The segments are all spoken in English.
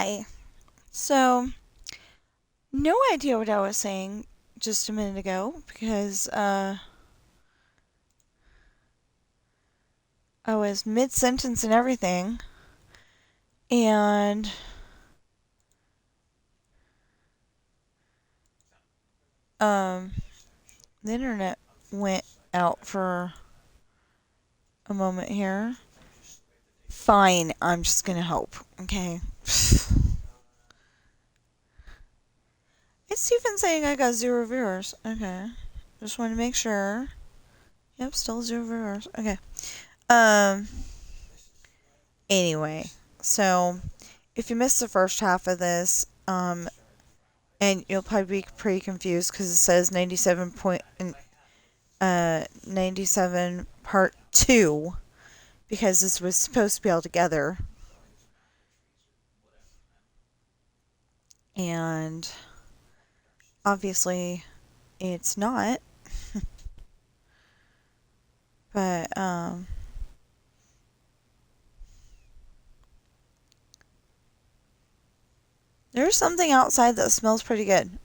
Hi. So, no idea what I was saying just a minute ago because I was mid sentence and everything, and um, the internet went out for a moment here. Fine, I'm just gonna hope. Okay. It's even saying I got 0 viewers. Okay. Just want to make sure. Yep, still 0 viewers. Okay. Um. Anyway, so if you missed the first half of this, and you'll probably be pretty confused because it says 97 part 2 because this was supposed to be all together. And obviously it's not. But there's something outside that smells pretty good.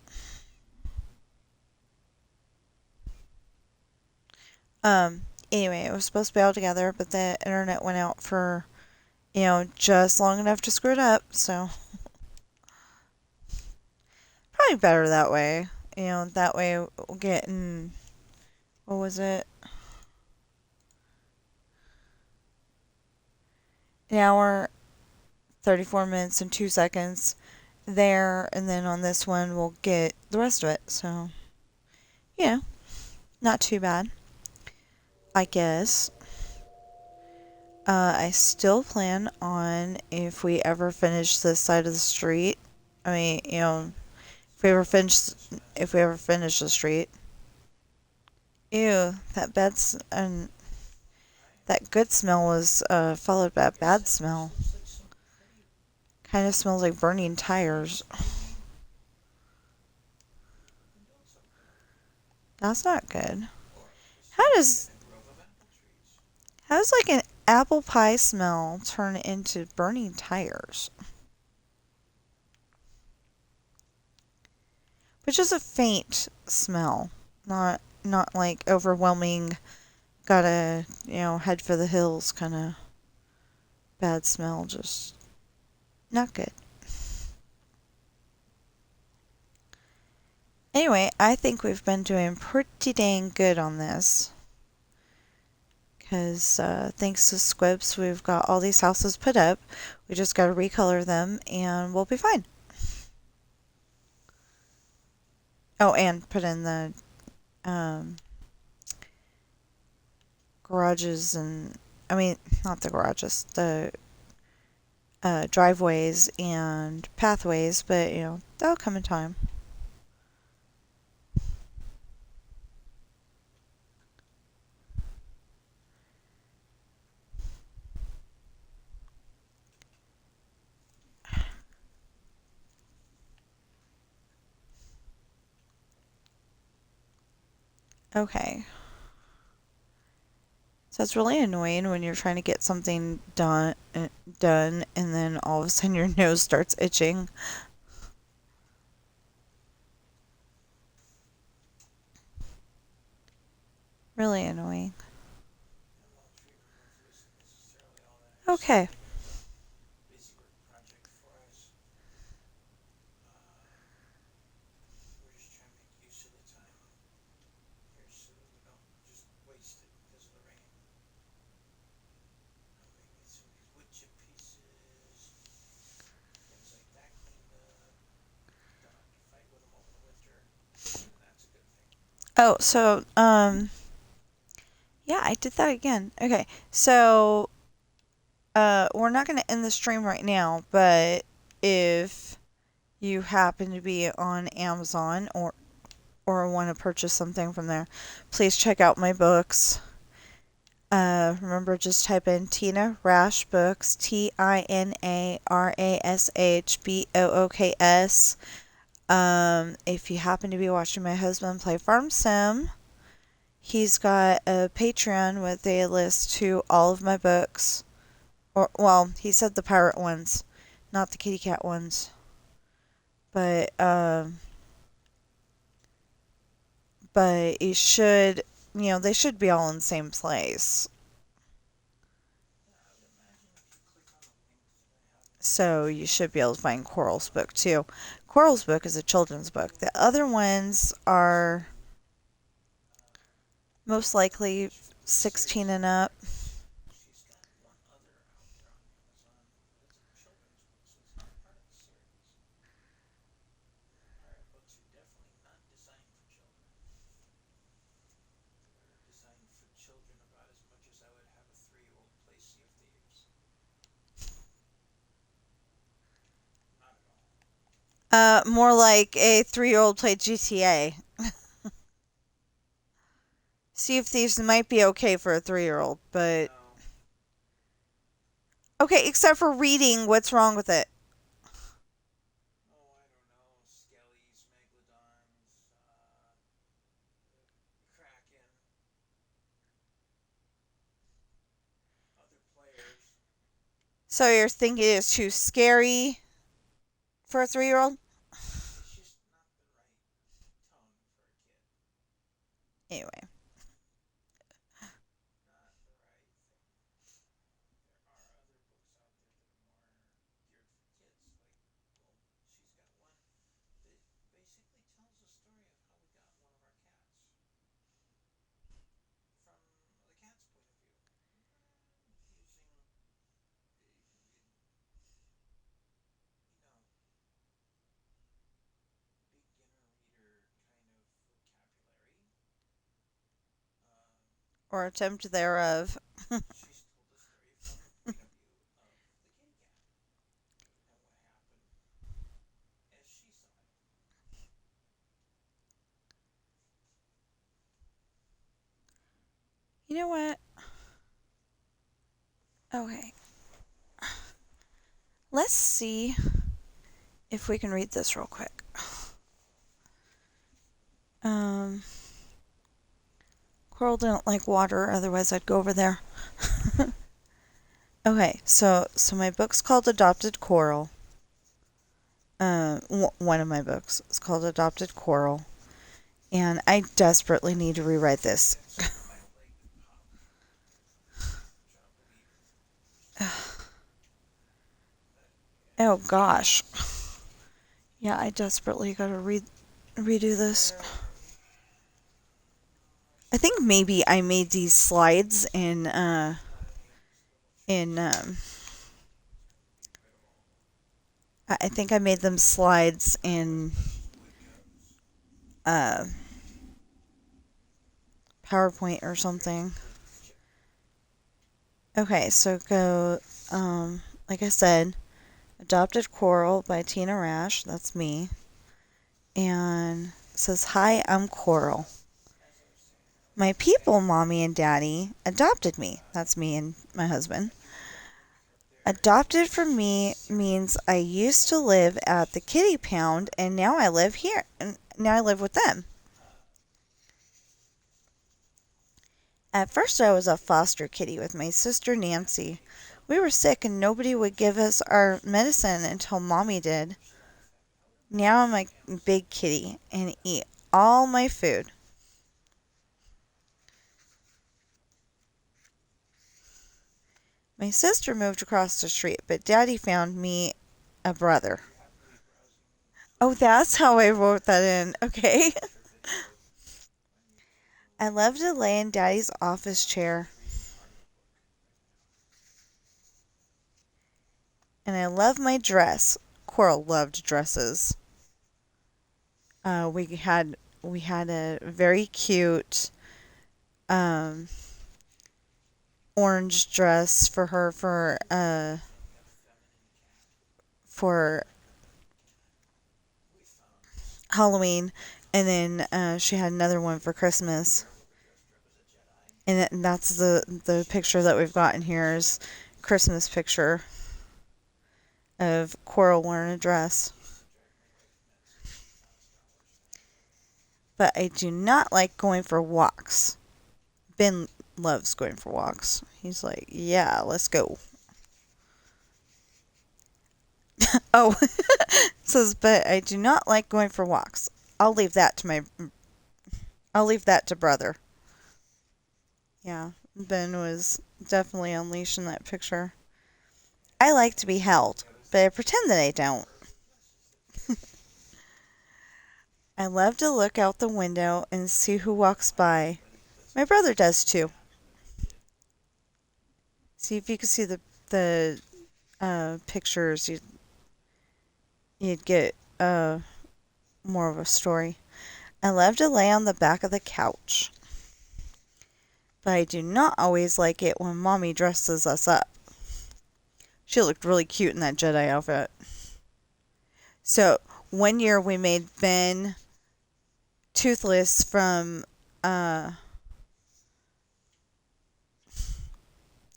Anyway, it was supposed to be all together, but the internet went out for, just long enough to screw it up, so probably better that way. That way we'll get in, what was it? An hour, 34 minutes, and 2 seconds there, and then on this one we'll get the rest of it. So, not too bad, I guess. I still plan on, if we ever finish this side of the street, I mean, if we ever finish the street. Ew, that good smell was followed by a bad smell. Kind of smells like burning tires. That's not good. How does like an apple pie smell turn into burning tires? Which is a faint smell, not like overwhelming, gotta, head for the hills kind of bad smell, just not good. Anyway, I think we've been doing pretty dang good on this. Because thanks to Squibs, we've got all these houses put up. We just got to recolor them and we'll be fine. Oh, and put in the garages and, I mean, not the garages, the driveways and pathways, but, that'll come in time. Okay. So it's really annoying when you're trying to get something done, and then all of a sudden your nose starts itching. Really annoying. Okay. Oh, so, yeah, I did that again. Okay, so, we're not going to end the stream right now, but if you happen to be on Amazon or want to purchase something from there, please check out my books. Remember, just type in Tina Rash Books, TINARASHBOOKS. If you happen to be watching my husband play Farm Sim, he's got a Patreon with a list to all of my books. Or, well, he said the pirate ones. not the kitty cat ones. But it should, they should be all in the same place. So you should be able to find Coral's book too. Coral's book is a children's book. The other ones are most likely 16 and up. More like a 3-year-old played GTA. Sea of Thieves might be okay for a 3-year-old, but okay, except for reading. What's wrong with it? So you're thinking it's too scary for a 3-year-old? Anyway. Or attempt thereof. You know what? Okay. Let's see if we can read this real quick. Um, Coral didn't like water, otherwise I'd go over there. Okay, so my book's called Adopted Coral. One of my books is called Adopted Coral, and I desperately need to rewrite this. Oh gosh. Yeah, I desperately gotta redo this. I think maybe I made these slides in I think I made them slides in uh PowerPoint or something. Okay, so go like I said, Adopted Coral by Tina Rash, that's me. And it says, "Hi, I'm Coral. My people, mommy and daddy, adopted me." That's me and my husband. Adopted for me means I used to live at the kitty pound and now I live here. And now I live with them. At first I was a foster kitty with my sister Nancy. We were sick and nobody would give us our medicine until mommy did. Now I'm a big kitty and eat all my food. My sister moved across the street, but daddy found me a brother. Oh, that's how I wrote that in. Okay. I love to lay in daddy's office chair. And I love my dress. Coral loved dresses. We had a very cute um, orange dress for her for Halloween, and then she had another one for Christmas. And that's the picture that we've got in here is Christmas picture of Coral wearing a dress. But I do not like going for walks. Ben loves going for walks. He's like, yeah, let's go. Oh, it says, but I do not like going for walks. I'll leave that to brother. Yeah, Ben was definitely unleashed in that picture. I like to be held, but I pretend that I don't. I love to look out the window and see who walks by. My brother does too. See if you can see the pictures, you'd get more of a story. I love to lay on the back of the couch, but I do not always like it when Mommy dresses us up. She looked really cute in that Jedi outfit. So one year we made Ben Toothless from How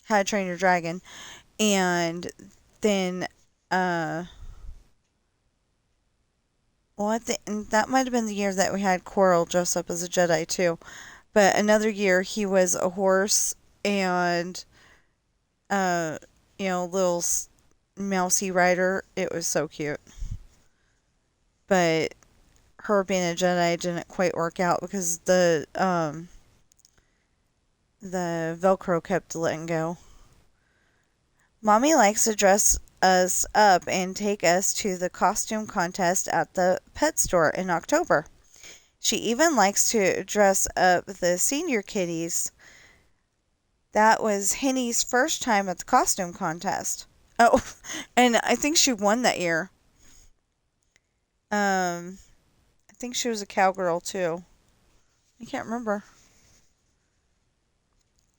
to Train Your Dragon, and then and that might have been the year that we had Coral dress up as a Jedi too. But another year he was a horse and uh little mousy rider. It was so cute. But her being a Jedi didn't quite work out because the Velcro kept letting go. Mommy likes to dress us up and take us to the costume contest at the pet store in October. She even likes to dress up the senior kitties. That was Henny's first time at the costume contest. Oh, and I think she won that year. I think she was a cowgirl too. I can't remember.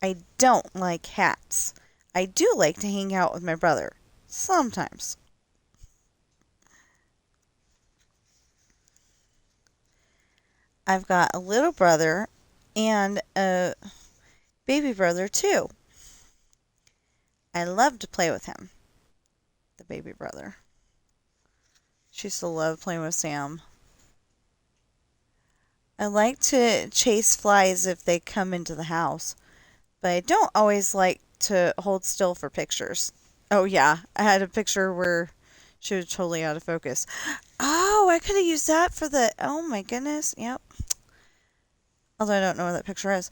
I don't like hats. I do like to hang out with my brother. Sometimes. I've got a little brother and a baby brother too. I love to play with him. The baby brother. She used to love playing with Sam. I like to chase flies if they come into the house, but I don't always like to hold still for pictures. Oh, yeah, I had a picture where she was totally out of focus. Oh, I could have used that for the. Oh my goodness, yep. Although I don't know what that picture is.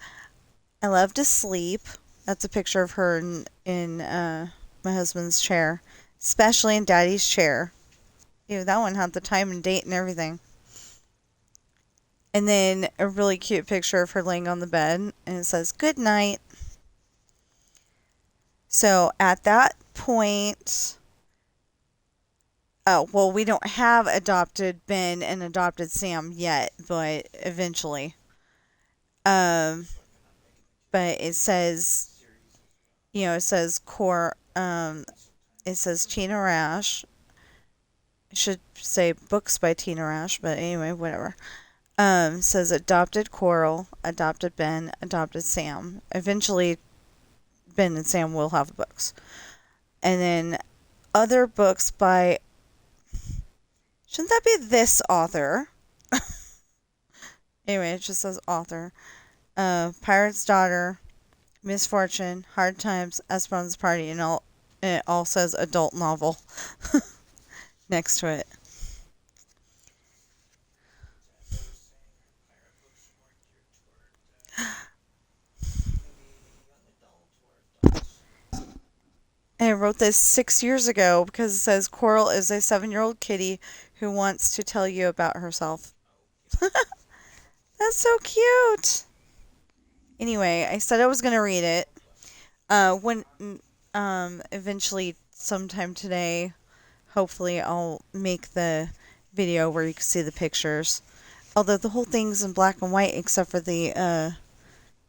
I love to sleep. That's a picture of her in my husband's chair, especially in Daddy's chair. Ew, that one had the time and date and everything. And then a really cute picture of her laying on the bed, and it says, "Good night." So at that point, oh, well, we don't have adopted Ben and adopted Sam yet, but eventually. Um, but it says, it says it says Tina Rash. It should say books by Tina Rash, but anyway, whatever. Says adopted Coral, adopted Ben, adopted Sam. Eventually, Ben and Sam will have books. And then other books by. Shouldn't that be this author? Anyway, it just says author. Pirate's Daughter, Misfortune, Hard Times, Esperanza Party, and it all says adult novel next to it. And I wrote this 6 years ago because it says Coral is a 7-year-old kitty who wants to tell you about herself. That's so cute. Anyway, I said I was going to read it. When eventually sometime today, hopefully I'll make the video where you can see the pictures. Although the whole thing's in black and white except for the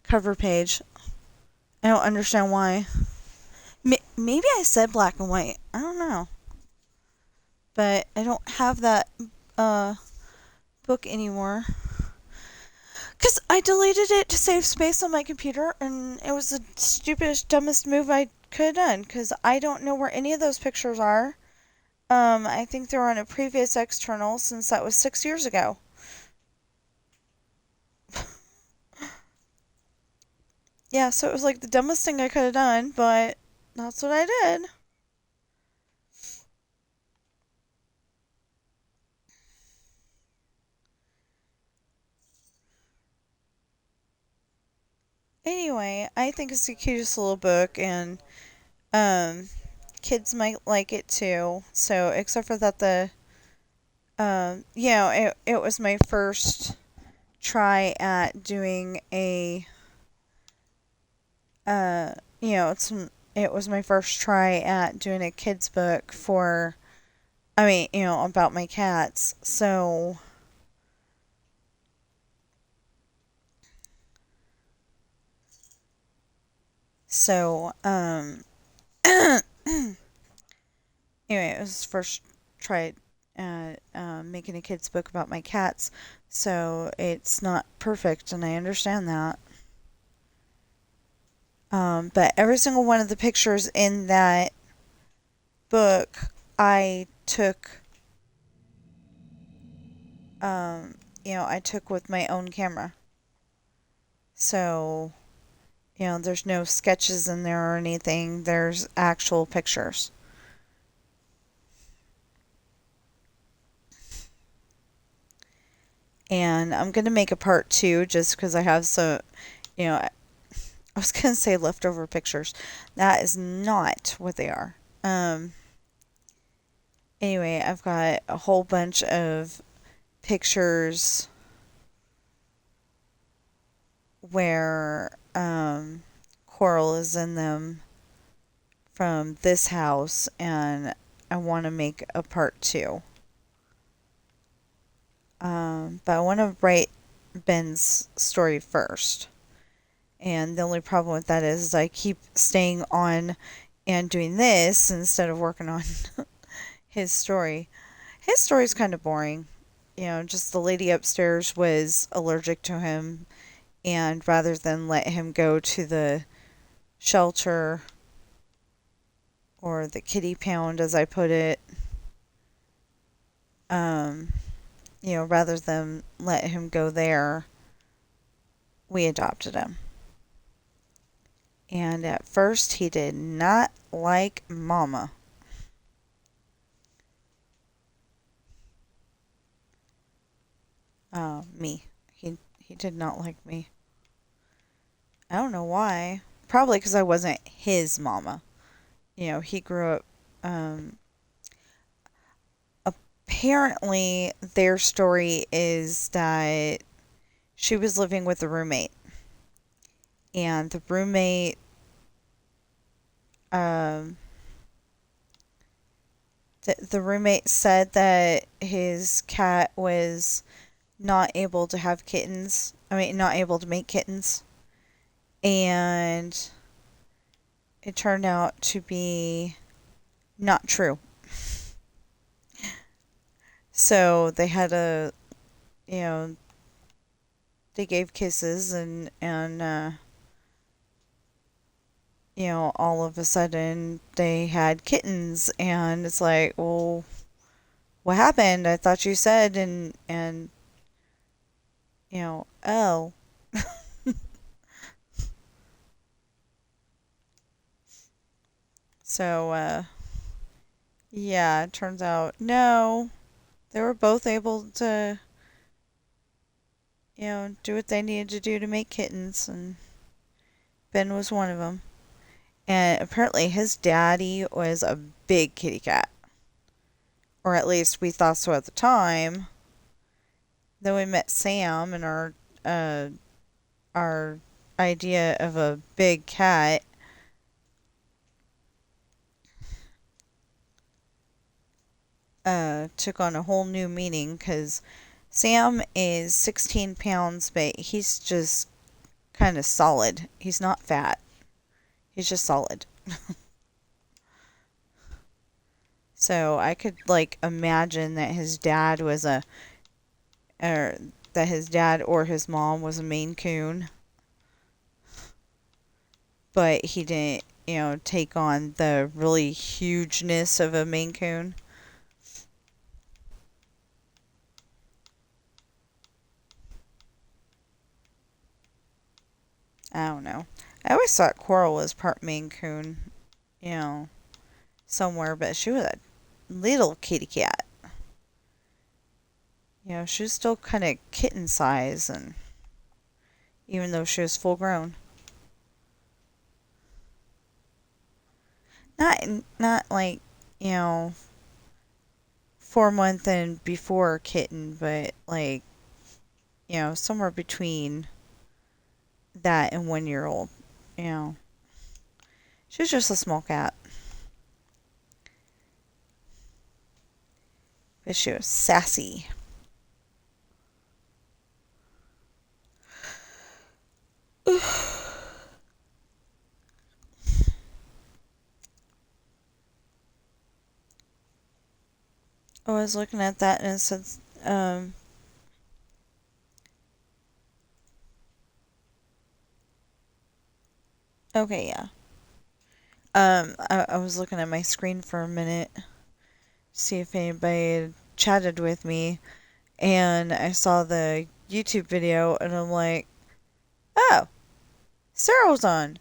cover page. I don't understand why. Maybe I said black and white. I don't know. But I don't have that book anymore. Because I deleted it to save space on my computer, and it was the stupidest, dumbest move I could have done, because I don't know where any of those pictures are. I think they were on a previous external, since that was 6 years ago. Yeah, so it was like the dumbest thing I could have done, but that's what I did. Anyway, I think it's the cutest little book, and um, kids might like it too. So, except for that, it was my first try at doing a, uh, you know, it's it was my first try at doing a kids book for, I mean, about my cats. So, anyway, it was first try at making a kids book about my cats. So it's not perfect, and I understand that. But every single one of the pictures in that book, I took, I took with my own camera. So, there's no sketches in there or anything. There's actual pictures. And I'm going to make a part two just because I have some, I was going to say leftover pictures. That is not what they are. Anyway, I've got a whole bunch of pictures where Coral is in them from this house, and I want to make a part two. But I want to write Ben's story first. And the only problem with that is I keep staying on and doing this instead of working on his story. His story's kind of boring. Just the lady upstairs was allergic to him, and rather than let him go to the shelter or the kitty pound, as I put it, rather than let him go there, we adopted him. And at first, he did not like Mama. Me. He did not like me. I don't know why. Probably because I wasn't his mama. He grew up. Apparently, their story is that she was living with a roommate, and the roommate, um, the roommate said that his cat was not able to have kittens. I mean, not able to make kittens, and it turned out to be not true. So they had you know, they gave kisses, and all of a sudden they had kittens, and it's like, well, what happened? I thought you said, and oh. So, yeah, it turns out, no, they were both able to, do what they needed to do to make kittens, and Ben was one of them. And apparently his daddy was a big kitty cat. Or at least we thought so at the time. Then we met Sam, and our idea of a big cat took on a whole new meaning, because Sam is 16 pounds, but he's just kind of solid. He's not fat. He's just solid. So I could like imagine that his dad was or that his dad or his mom was a Maine Coon, but he didn't, take on the really hugeness of a Maine Coon. I don't know. I always thought Coral was part Maine Coon, you know, somewhere, but she was a little kitty cat. She was still kind of kitten size, and even though she was full grown. not like, you know, 4 month and before kitten, but like, you know, somewhere between that and 1 year old. You know, she was just a small cat, but she was sassy. I was looking at that and it said, okay, yeah. I was looking at my screen for a minute, see if anybody had chatted with me, and I saw the YouTube video, and I'm like, oh, Cyril's on.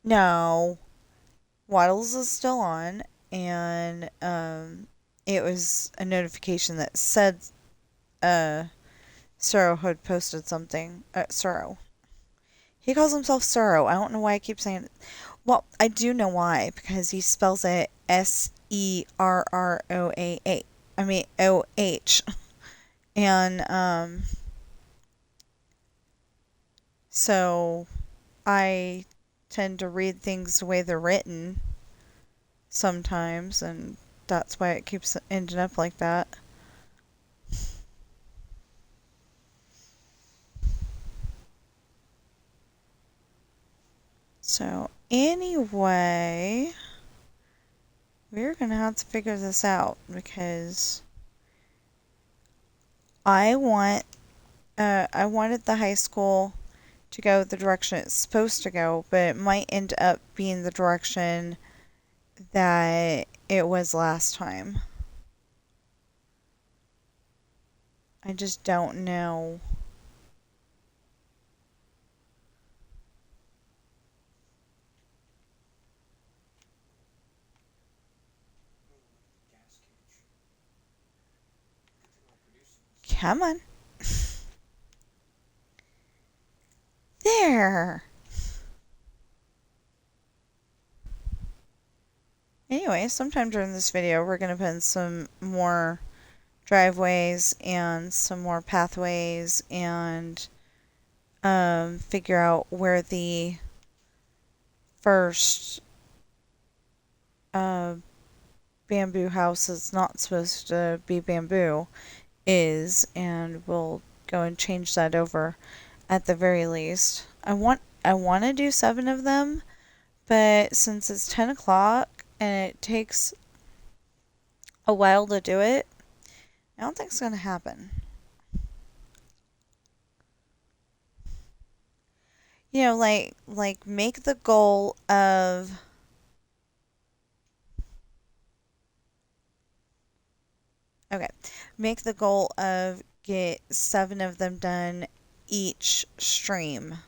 No, Waddles is still on, and it was a notification that said Cyril had posted something. Cyril. He calls himself Cyril. I don't know why I keep saying it. Well, I do know why, because he spells it Serroa. I mean, OH. And, so I tend to read things the way they're written sometimes, and that's why it keeps ending up like that. So, anyway, we're going to have to figure this out because I wanted the high school to go the direction it's supposed to go, but it might end up being the direction that it was last time. I just don't know. Come on. There. Anyway, sometime during this video, we're going to put in some more driveways and some more pathways and figure out where the first bamboo house is not supposed to be bamboo is, and we'll go and change that over at the very least. I want to do 7 of them, but since it's 10 o'clock and it takes a while to do it, I don't think it's going to happen. You know, like make the goal of okay, make the goal of get 7 of them done each stream.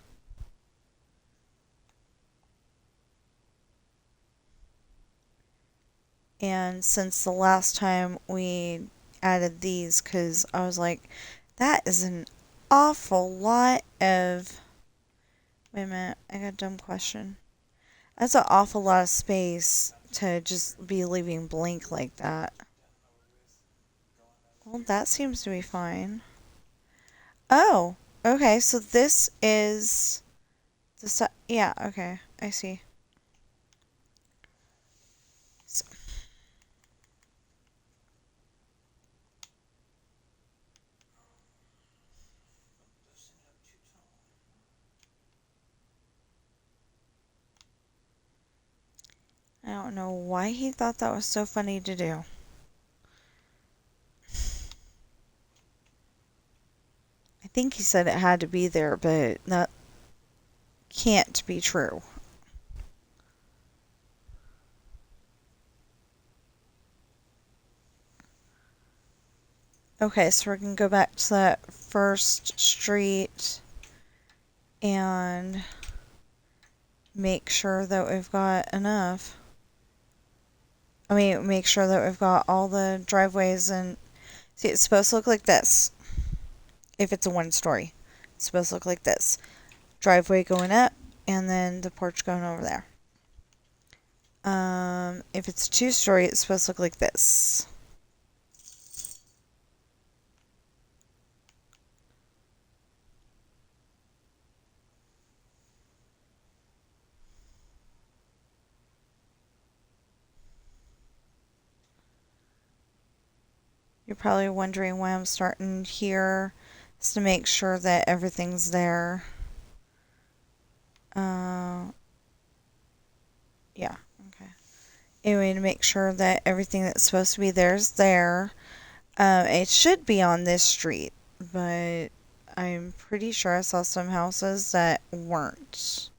And since the last time we added these, because I was like, that is an awful lot of. Wait a minute, I got a dumb question. That's an awful lot of space to just be leaving blank like that. Well, that seems to be fine. Oh, okay, so this is the yeah, okay, I see. So. I don't know why he thought that was so funny to do. I think he said it had to be there, but that can't be true. Okay, so we're going to go back to that first street and make sure that we've got enough. I mean, make sure that we've got all the driveways and... See, it's supposed to look like this. If it's a 1-story. It's supposed to look like this. Driveway going up, and then the porch going over there. if it's a two-story, it's supposed to look like this. You're probably wondering why I'm starting here. It's to make sure that everything's there. Yeah, okay. Anyway, to make sure that everything that's supposed to be there is there. It should be on this street, but I'm pretty sure I saw some houses that weren't.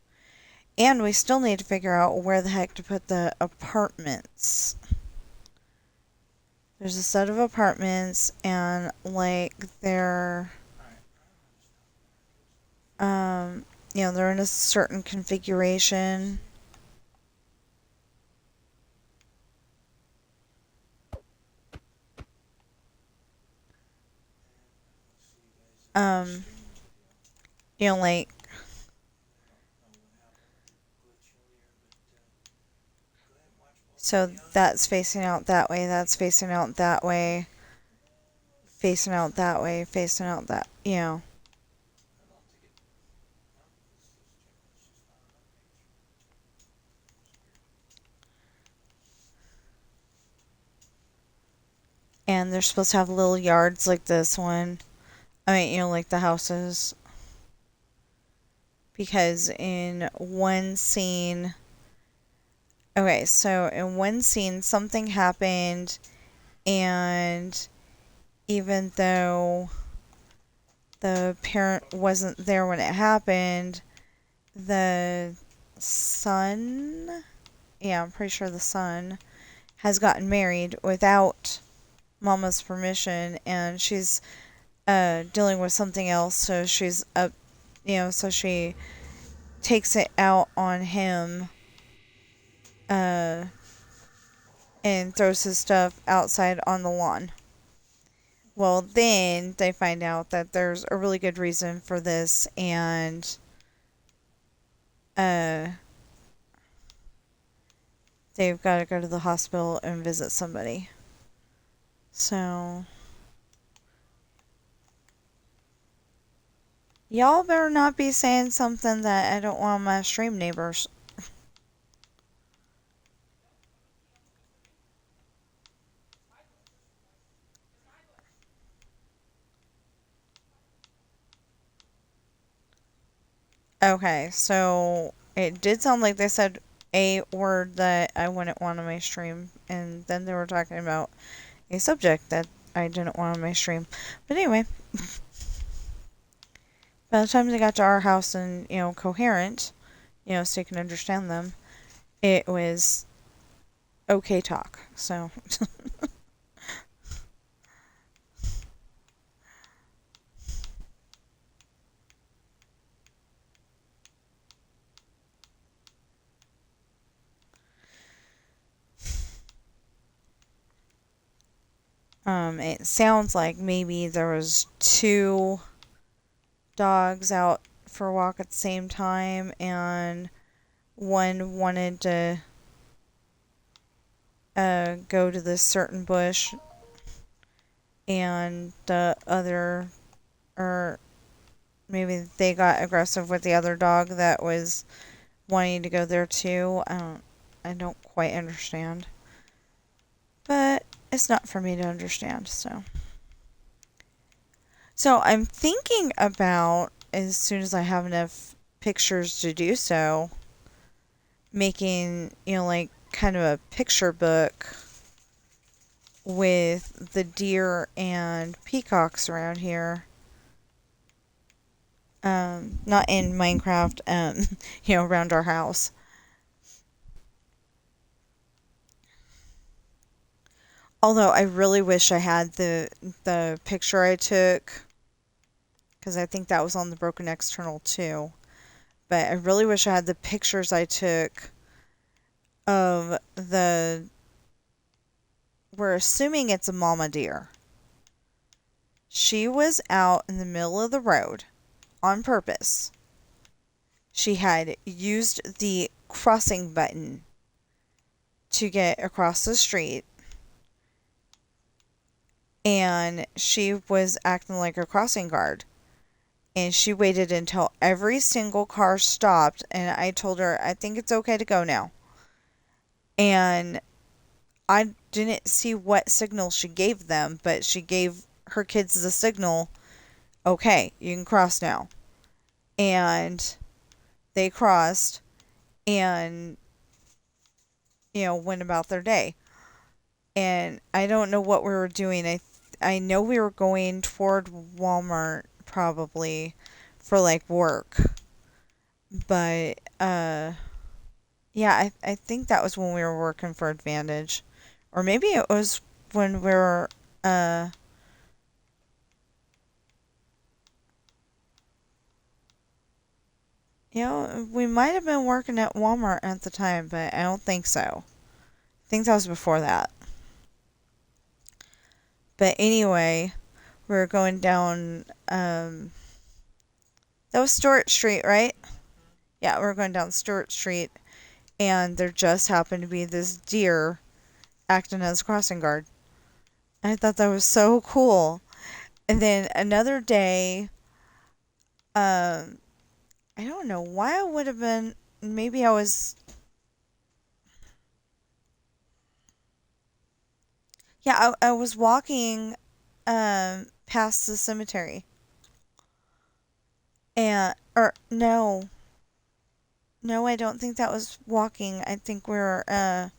And we still need to figure out where the heck to put the apartments. There's a set of apartments, and like they're, they're in a certain configuration. Um, like, so that's facing out that way, that's facing out that way, facing out that way, facing out that. And they're supposed to have little yards like this one. I mean, like the houses. Because in one scene, okay, so in one scene, something happened, and even though the parent wasn't there when it happened, the son, yeah, I'm pretty sure the son, has gotten married without Mama's permission, and she's dealing with something else, so she's up, so she takes it out on him, and throws his stuff outside on the lawn. Well, then they find out that there's a really good reason for this, and they've got to go to the hospital and visit somebody. So, y'all better not be saying something that I don't want my stream neighbors. Okay, so it did sound like they said a word that I wouldn't want on my stream, and then they were talking about a subject that I didn't want on my stream. But anyway, by the time they got to our house and, coherent, so you can understand them, it was okay talk. So, it sounds like maybe there was two dogs out for a walk at the same time, and one wanted to go to this certain bush, and the other, or maybe they got aggressive with the other dog that was wanting to go there too. I don't quite understand, but it's not for me to understand. So I'm thinking about, as soon as I have enough pictures to do so, making, like kind of a picture book with the deer and peacocks around here. Not in Minecraft, around our house. Although I really wish I had the picture I took, because I think that was on the Broken External too. But I really wish I had the pictures I took of we're assuming it's a mama deer. She was out in the middle of the road on purpose. She had used the crossing button to get across the street, and she was acting like a crossing guard. And she waited until every single car stopped, and I told her, I think it's okay to go now. And I didn't see what signal she gave them, but she gave her kids the signal, okay, you can cross now. And they crossed and, went about their day. And I don't know what we were doing. I know we were going toward Walmart probably for like work. But yeah, I think that was when we were working for Advantage. Or maybe it was when we were we might have been working at Walmart at the time, but I don't think so. I think that was before that. But anyway, we were going down that was Stewart Street, right? Yeah, we were going down Stewart Street, and there just happened to be this deer acting as a crossing guard. I thought that was so cool. And then another day, I don't know why I would have been. Maybe I was. Yeah, I was walking past the cemetery. And. Or, no. No, I don't think that was walking. I think we were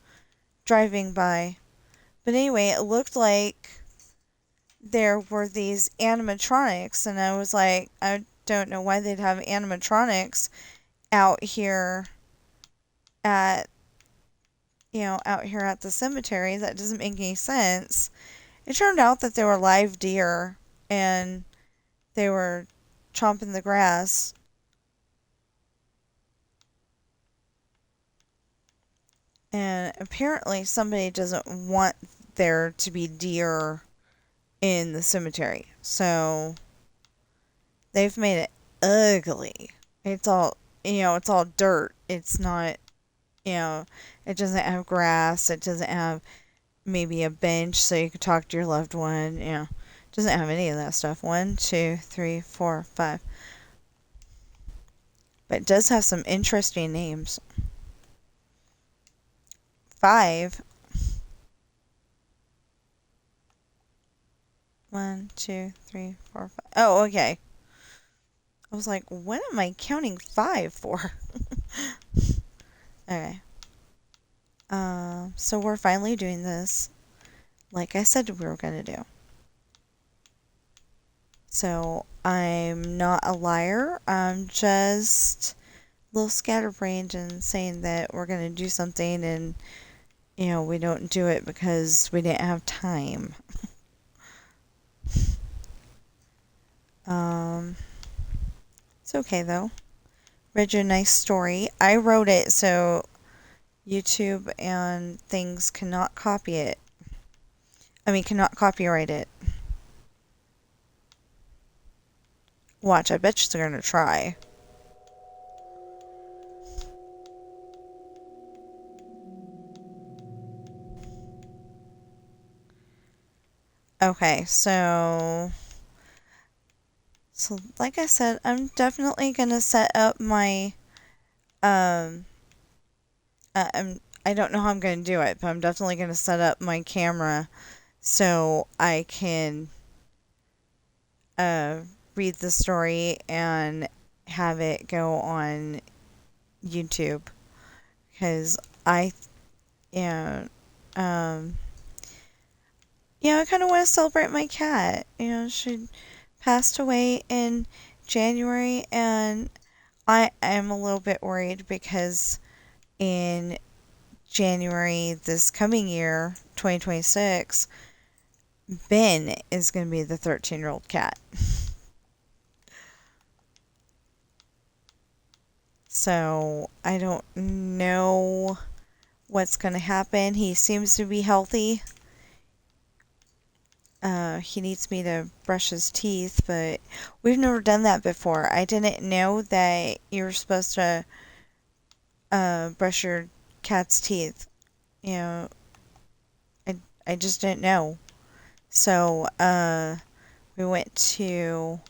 driving by. But anyway, it looked like there were these animatronics. And I was like, I don't know why they'd have animatronics out here at out here at the cemetery. That doesn't make any sense. It turned out that they were live deer and they were chomping the grass. And apparently somebody doesn't want there to be deer in the cemetery. So they've made it ugly. It's all, it's all dirt. It's not, it doesn't have grass. It doesn't have maybe a bench so you could talk to your loved one. Doesn't have any of that stuff. 1, 2, 3, 4, 5. But it does have some interesting names. 5. 1, 2, 3, 4, 5. Oh, okay. I was like, what am I counting 5 for? Okay. So we're finally doing this like I said we were going to do. So I'm not a liar. I'm just a little scatterbrained and saying that we're going to do something and, we don't do it because we didn't have time. It's okay though. Read you a nice story. I wrote it so YouTube and things cannot copy it. Cannot copyright it. Watch, I bet you're gonna try. Okay, so like I said, I'm definitely gonna set up my I don't know how I'm gonna do it, but I'm definitely gonna set up my camera so I can read the story and have it go on YouTube because I I kind of want to celebrate my cat. She passed away in January, and I am a little bit worried because in January this coming year, 2026, Ben is going to be the 13-year-old cat. So I don't know what's going to happen. He seems to be healthy. He needs me to brush his teeth, but we've never done that before. I didn't know that you're supposed to brush your cat's teeth you know, I, I just didn't know. So, we went to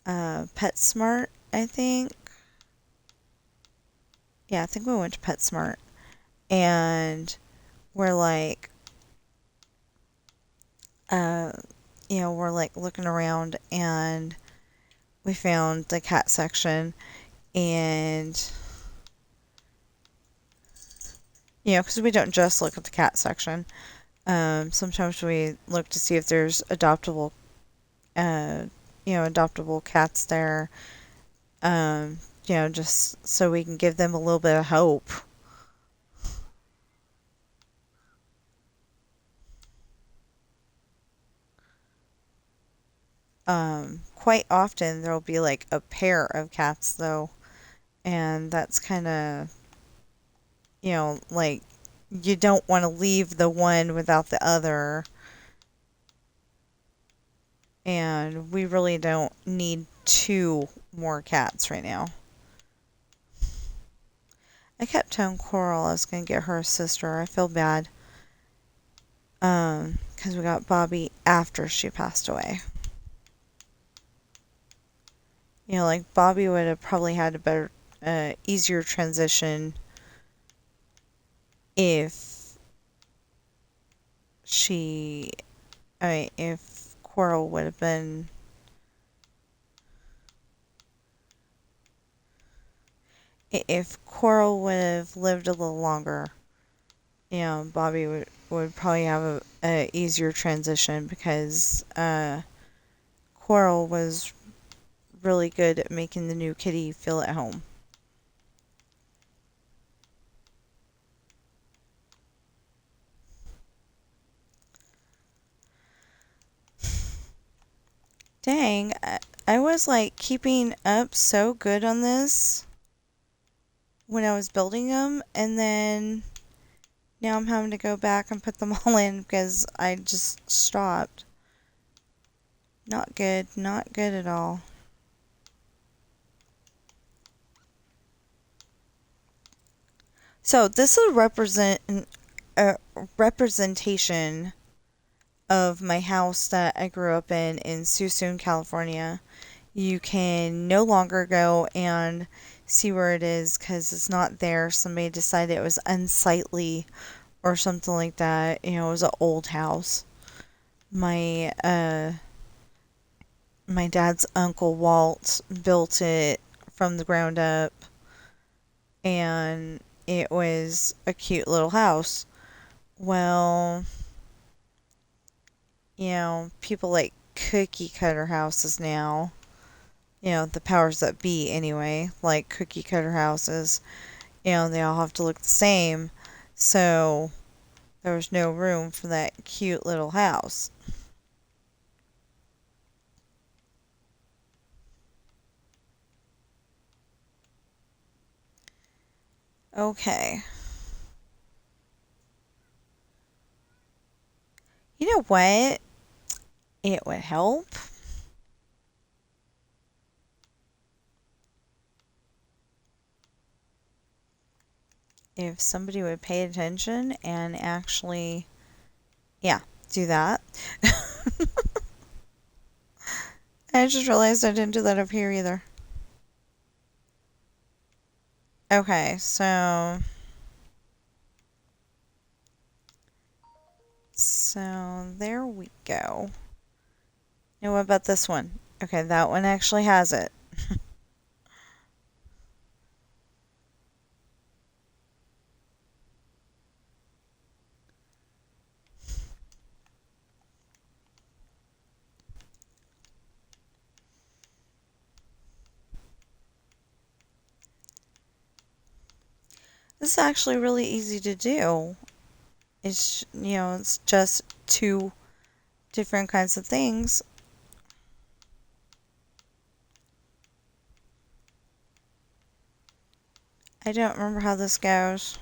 PetSmart, I think. Yeah, I think we went to PetSmart. And we're like, uh, we're like looking around and we found the cat section. And, because we don't just look at the cat section. Sometimes we look to see if there's uh, adoptable cats there. Just so we can give them a little bit of hope. Quite often there'll be like a pair of cats though, and that's kind of, like you don't want to leave the one without the other, and we really don't need two more cats right now. I kept telling Coral I was gonna get her a sister. I feel bad. 'Cause we got Bobby after she passed away. Like Bobby would have probably had a better, easier transition if she, if Coral would have been, if Coral would have lived a little longer, Bobby would probably have a easier transition because, Coral was really good at making the new kitty feel at home. Dang, I was like keeping up so good on this when I was building them, and then now I'm having to go back and put them all in because I just stopped. Not good, not good at all. So this is a representation of my house that I grew up in Suisun, California. You can no longer go and see where it is because it's not there. Somebody decided it was unsightly or something like that. It was an old house. My my dad's uncle Walt built it from the ground up, and it was a cute little house. Well, people like cookie cutter houses now. The powers that be anyway, like cookie cutter houses. They all have to look the same. So there was no room for that cute little house. Okay. You know what? It would help if somebody would pay attention and actually, yeah, do that. I just realized I didn't do that up here either. Okay, so there we go. Now what about this one? Okay, that one actually has it. This is actually really easy to do. It's just two different kinds of things. I don't remember how this goes.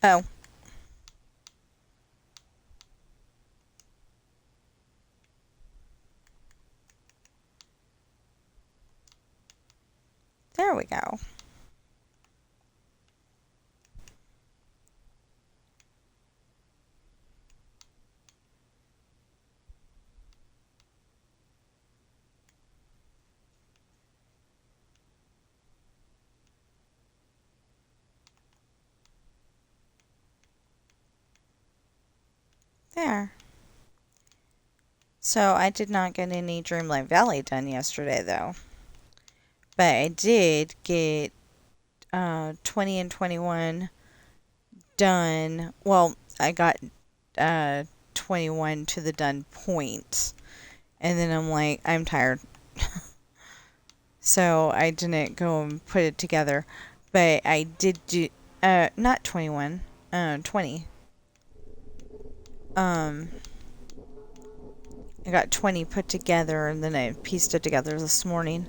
Oh, There we go. There. So I did not get any Dreamlight Valley done yesterday, though. But I did get 20 and 21 done. Well, I got 21 to the done point. And then I'm like, I'm tired. So I didn't go and put it together. But I did do, not 21, 20. I got 20 put together, and then I pieced it together this morning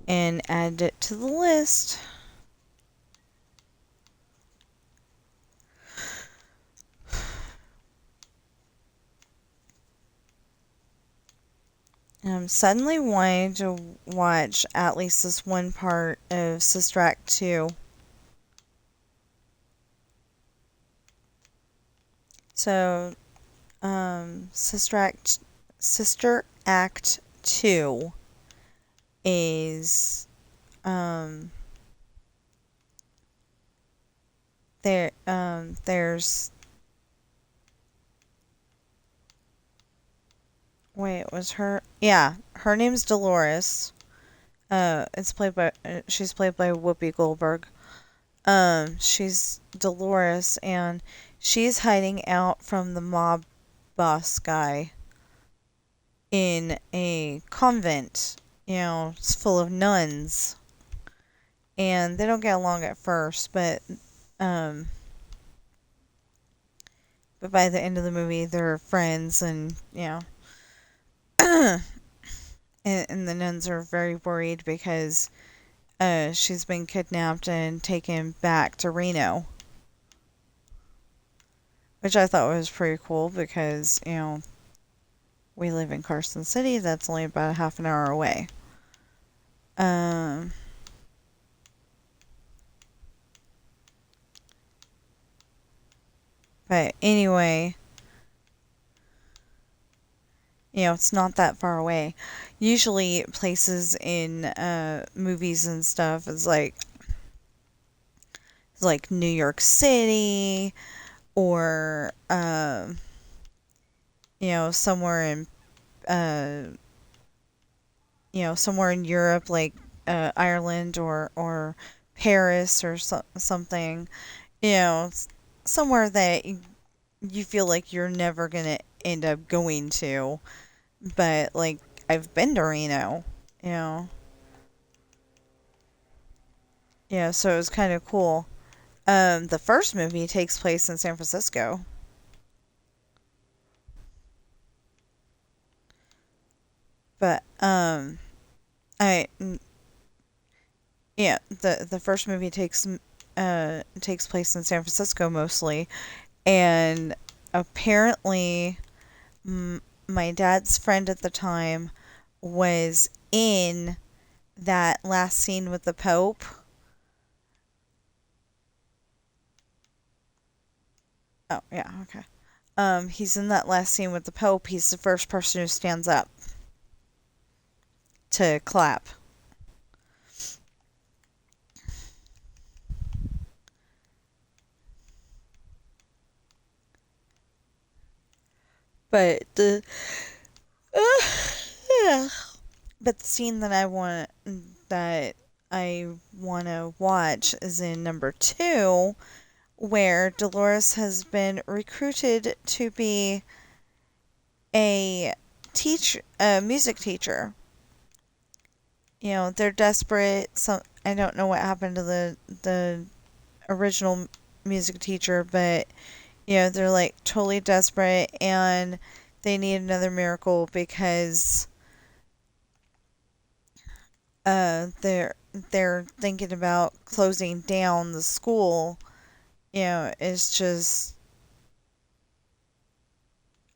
and added it to the list. Suddenly wanted to watch at least this one part of Sister Act 2. So, Sister Act 2 is, there's, wait, was her, yeah, her name's Dolores. She's played by Whoopi Goldberg. She's Dolores, and she's hiding out from the mob boss guy in a convent. It's full of nuns, and they don't get along at first, but by the end of the movie, they're friends, and and the nuns are very worried because she's been kidnapped and taken back to Reno, which I thought was pretty cool because we live in Carson City. That's only about a half an hour away. But anyway, it's not that far away. Usually, places in movies and stuff is like New York City, or somewhere in somewhere in Europe, like Ireland or Paris or something. Somewhere that you feel like you're never gonna end up going to. But like, I've been to Reno, you know. Yeah, so it was kind of cool. The first movie takes place in San Francisco. But I yeah, the first movie takes place in San Francisco mostly, and apparently my dad's friend at the time was in that last scene with the Pope. Oh, yeah, okay. He's in that last scene with the Pope. He's the first person who stands up to clap. But the but the scene that I want to watch is in number 2, where Dolores has been recruited to be a music teacher. They're desperate. I don't know what happened to the original music teacher, but they're like totally desperate, and they need another miracle because they're thinking about closing down the school. It's just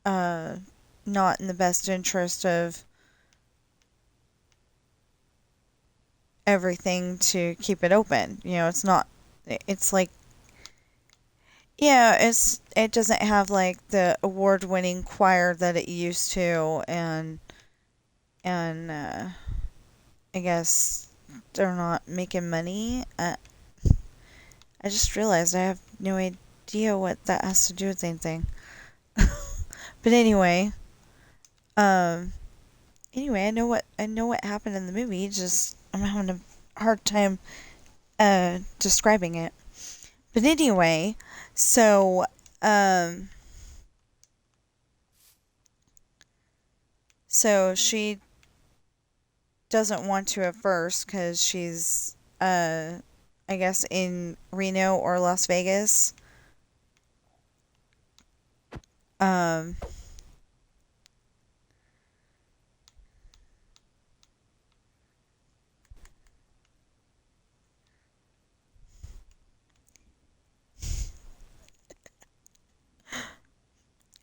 not in the best interest everything to keep it open. It's not. It's like, yeah, it doesn't have like the award-winning choir that it used to, and I guess they're not making money. I just realized I have no idea what that has to do with anything. But um, anyway, I know what happened in the movie. Just I'm having a hard time describing it. But anyway, so um, so she doesn't want to at first because she's I guess in Reno or Las Vegas. Um,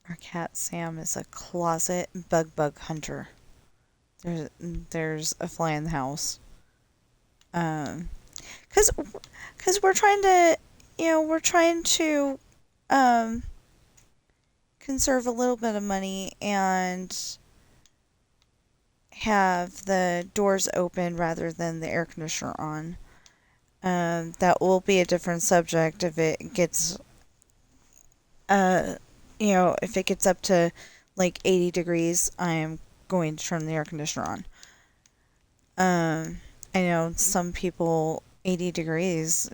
our cat Sam is a closet bug hunter. There's a fly in the house. Um, cause we're trying to, um conserve a little bit of money and have the doors open rather than the air conditioner on. That will be a different subject if it gets, uh, if it gets up to like 80 degrees. I am going to turn the air conditioner on. I know some people 80 degrees.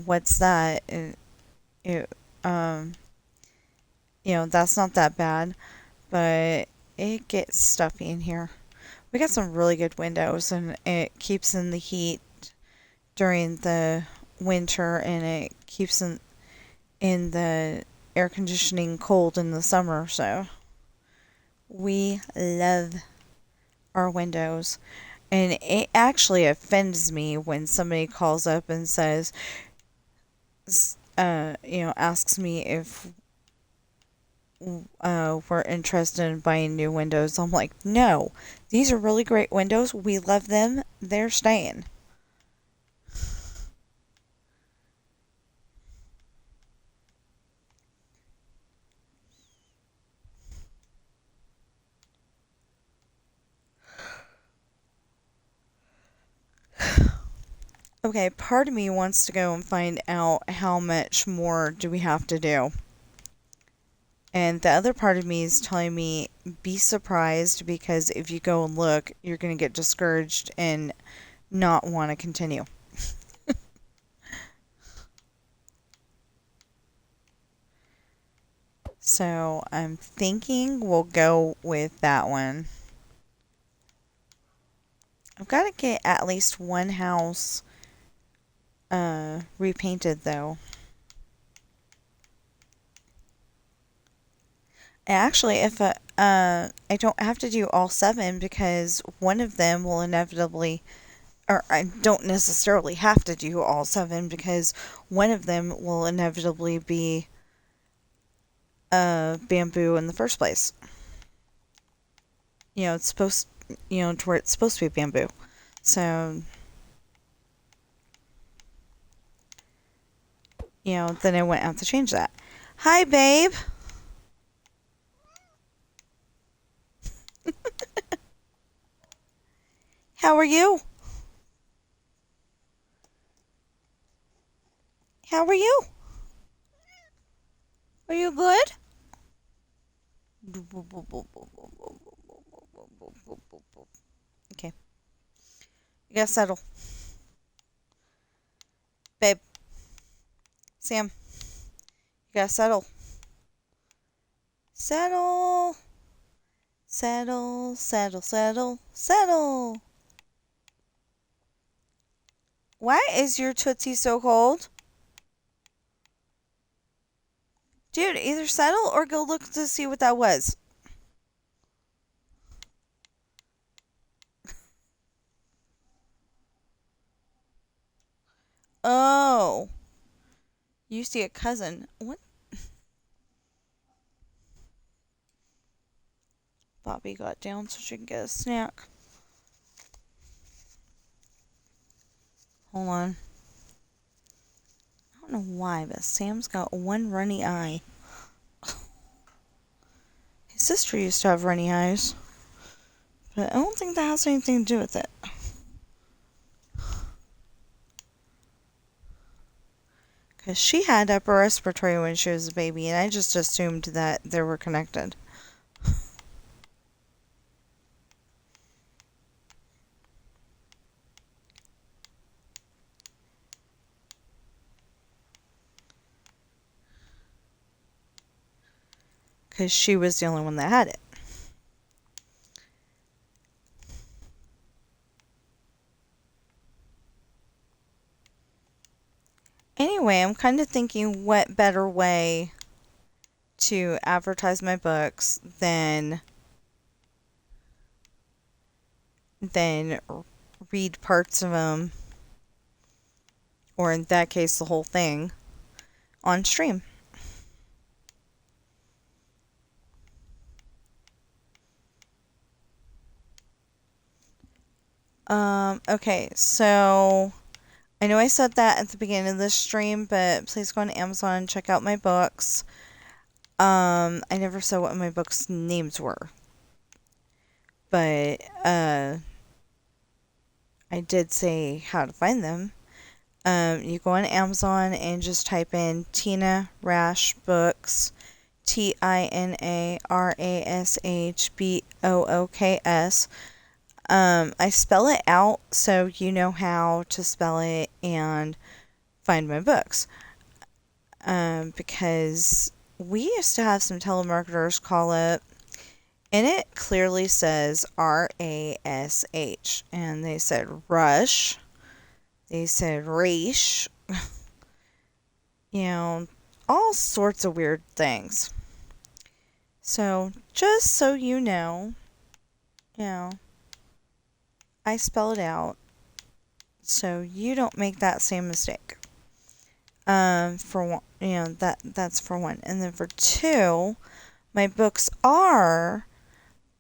What's that? It um, that's not that bad, but it gets stuffy in here. We got some really good windows, and it keeps in the heat during the winter, and it keeps in the air conditioning cold in the summer. So we love our windows, and it actually offends me when somebody calls up and says, asks me if we're interested in buying new windows. I'm like, no, these are really great windows. We love them. They're staying. Okay, part of me wants to go and find out how much more do we have to do. And the other part of me is telling me, be surprised, because if you go and look, you're going to get discouraged and not want to continue. So I'm thinking we'll go with that one. I've got to get at least one house repainted though. Actually, if I don't have to do all seven, because one of them will inevitably, or I don't necessarily have to do all seven, because one of them will inevitably be bamboo in the first place. It's supposed, to where it's supposed to be bamboo. So, then I wouldn't have to change that. Hi, babe. How are you? How are you? Are you good? Okay. You gotta settle. Babe. Sam. You gotta settle. Settle. Settle, settle, settle, settle. Why is your Tootsie so cold? Dude, either settle or go look to see what that was. Oh. You see a cousin. What? Bobby got down so she can get a snack. Hold on. I don't know why, but Sam's got one runny eye. His sister used to have runny eyes, but I don't think that has anything to do with it. Because she had upper respiratory when she was a baby, and I just assumed that they were connected. Because she was the only one that had it. Anyway, I'm kind of thinking what better way to advertise my books than read parts of them, or in that case, the whole thing, on stream. Okay, so I know I said that at the beginning of this stream, but please go on Amazon and check out my books. I never said what my books' names were, but I did say how to find them. You go on Amazon and just type in Tina Rash Books, TINARASHBOOKS. I spell it out so you know how to spell it and find my books. Because we used to have some telemarketers call it, and it clearly says RASH, and they said Rush, they said Reish, all sorts of weird things. So, just so you know, I spell it out so you don't make that same mistake. For one, that's for one. And then for two, my books are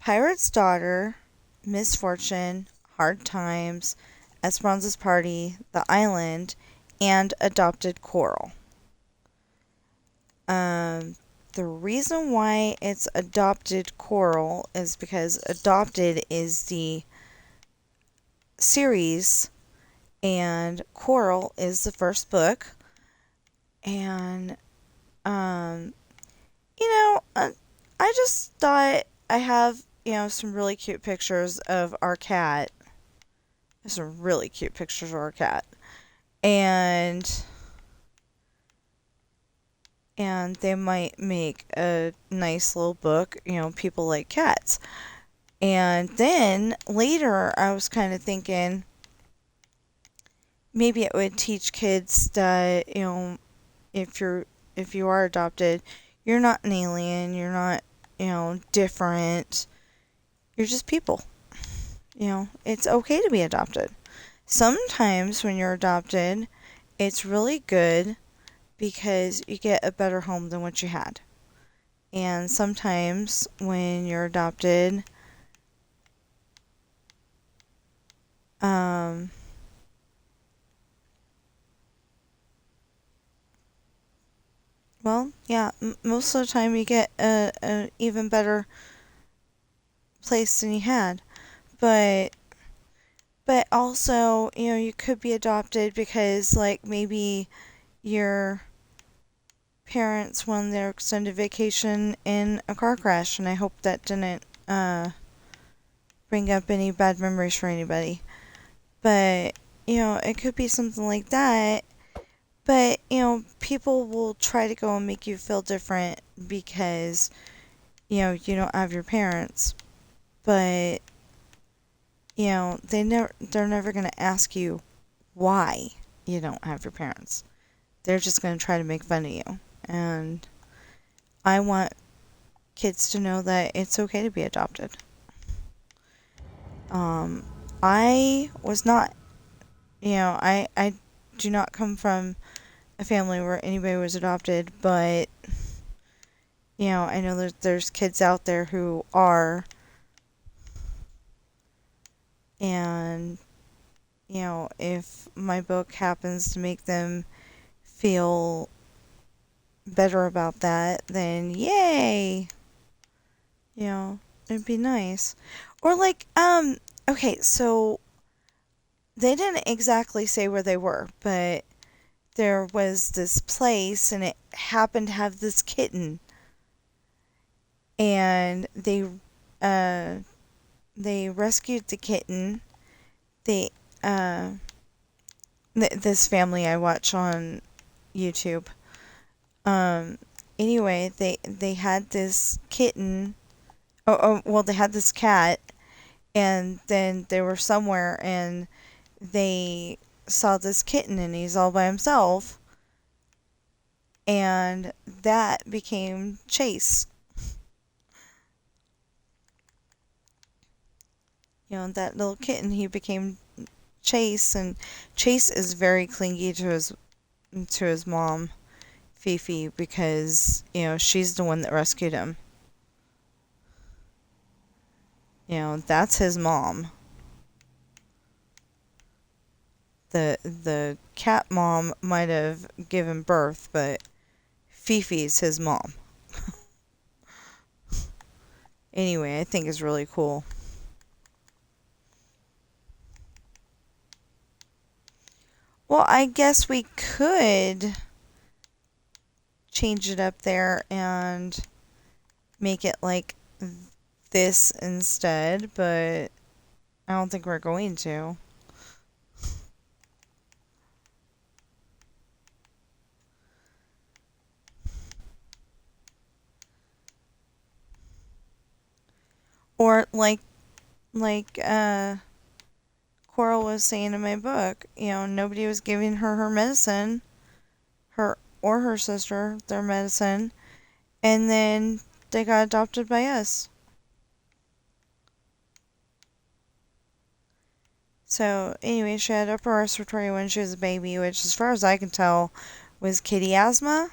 Pirate's Daughter, Misfortune, Hard Times, Esperanza's Party, The Island, and Adopted Coral. The reason why it's Adopted Coral is because Adopted is the series and Coral is the first book. And, I just thought I have, some really cute pictures of our cat. There's some really cute pictures of our cat. And they might make a nice little book, people like cats. And then later I was kind of thinking maybe it would teach kids that, if you are adopted, you're not an alien, you're not, different. You're just people. It's okay to be adopted. Sometimes when you're adopted, it's really good because you get a better home than what you had. And sometimes when you're adopted, most of the time you get a even better place than you had. But also, you could be adopted because, like, maybe your parents won their extended vacation in a car crash, and I hope that didn't bring up any bad memories for anybody. But, it could be something like that. But, people will try to go and make you feel different because, you don't have your parents. But, they're never going to ask you why you don't have your parents. They're just going to try to make fun of you. And I want kids to know that it's okay to be adopted. I was not, I do not come from a family where anybody was adopted, but, I know there's kids out there who are, and, if my book happens to make them feel better about that, then yay! It'd be nice. Or okay, so they didn't exactly say where they were, but there was this place and it happened to have this kitten. And they rescued the kitten. They this family I watch on YouTube. Um anyway, they had this kitten. Well, they had this cat, and then they were somewhere and they saw this kitten and he's all by himself, and that became Chase. That little kitten, he became Chase, and Chase is very clingy to his mom, Fifi, because she's the one that rescued him. That's his mom. The cat mom might have given birth, but Fifi's his mom. Anyway, I think it's really cool. Well, I guess we could change it up there and make it like this instead, but I don't think we're going to. Or like Coral was saying in my book, nobody was giving her medicine, her or her sister their medicine, and then they got adopted by us. So anyway, she had upper respiratory when she was a baby, which as far as I can tell was kitty asthma.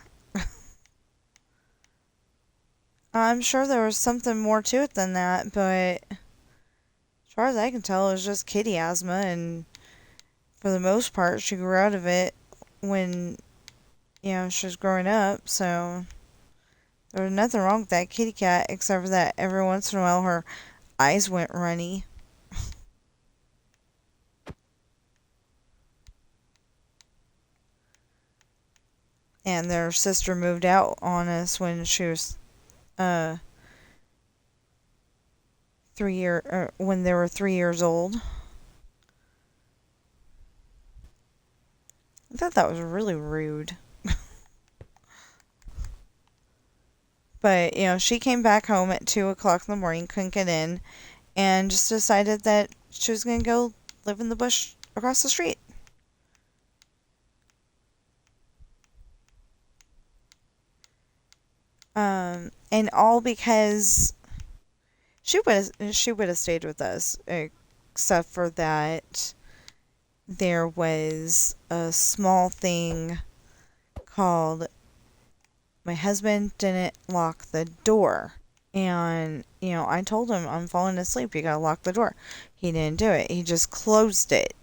I'm sure there was something more to it than that, but as far as I can tell, it was just kitty asthma, and for the most part, she grew out of it when, she was growing up, so there was nothing wrong with that kitty cat, except for that every once in a while her eyes went runny. And their sister moved out on us when she was, when they were 3 years old. I thought that was really rude. But, she came back home at 2 o'clock in the morning, couldn't get in, and just decided that she was going to go live in the bush across the street. And all because she would have stayed with us, except for that there was a small thing called my husband didn't lock the door. And, I told him, I'm falling asleep, you gotta lock the door. He didn't do it, he just closed it.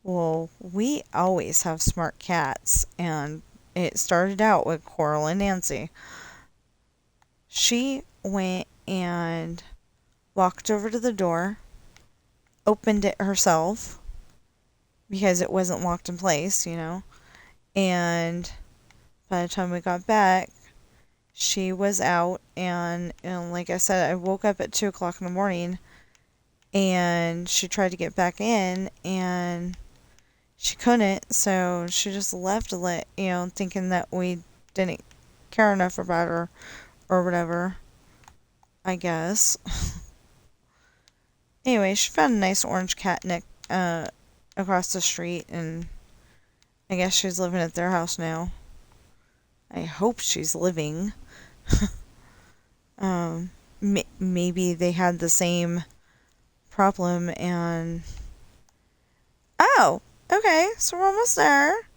Well, we always have smart cats, and it started out with Coral and Nancy. She went and walked over to the door, opened it herself, because it wasn't locked in place, and by the time we got back, she was out, and like I said, I woke up at 2 o'clock in the morning, and she tried to get back in, and she couldn't, so she just left, thinking that we didn't care enough about her, or whatever, I guess. Anyway, she found a nice orange catnip across the street, and I guess she's living at their house now. I hope she's living. Maybe they had the same problem and... Oh! Okay, so we're almost there.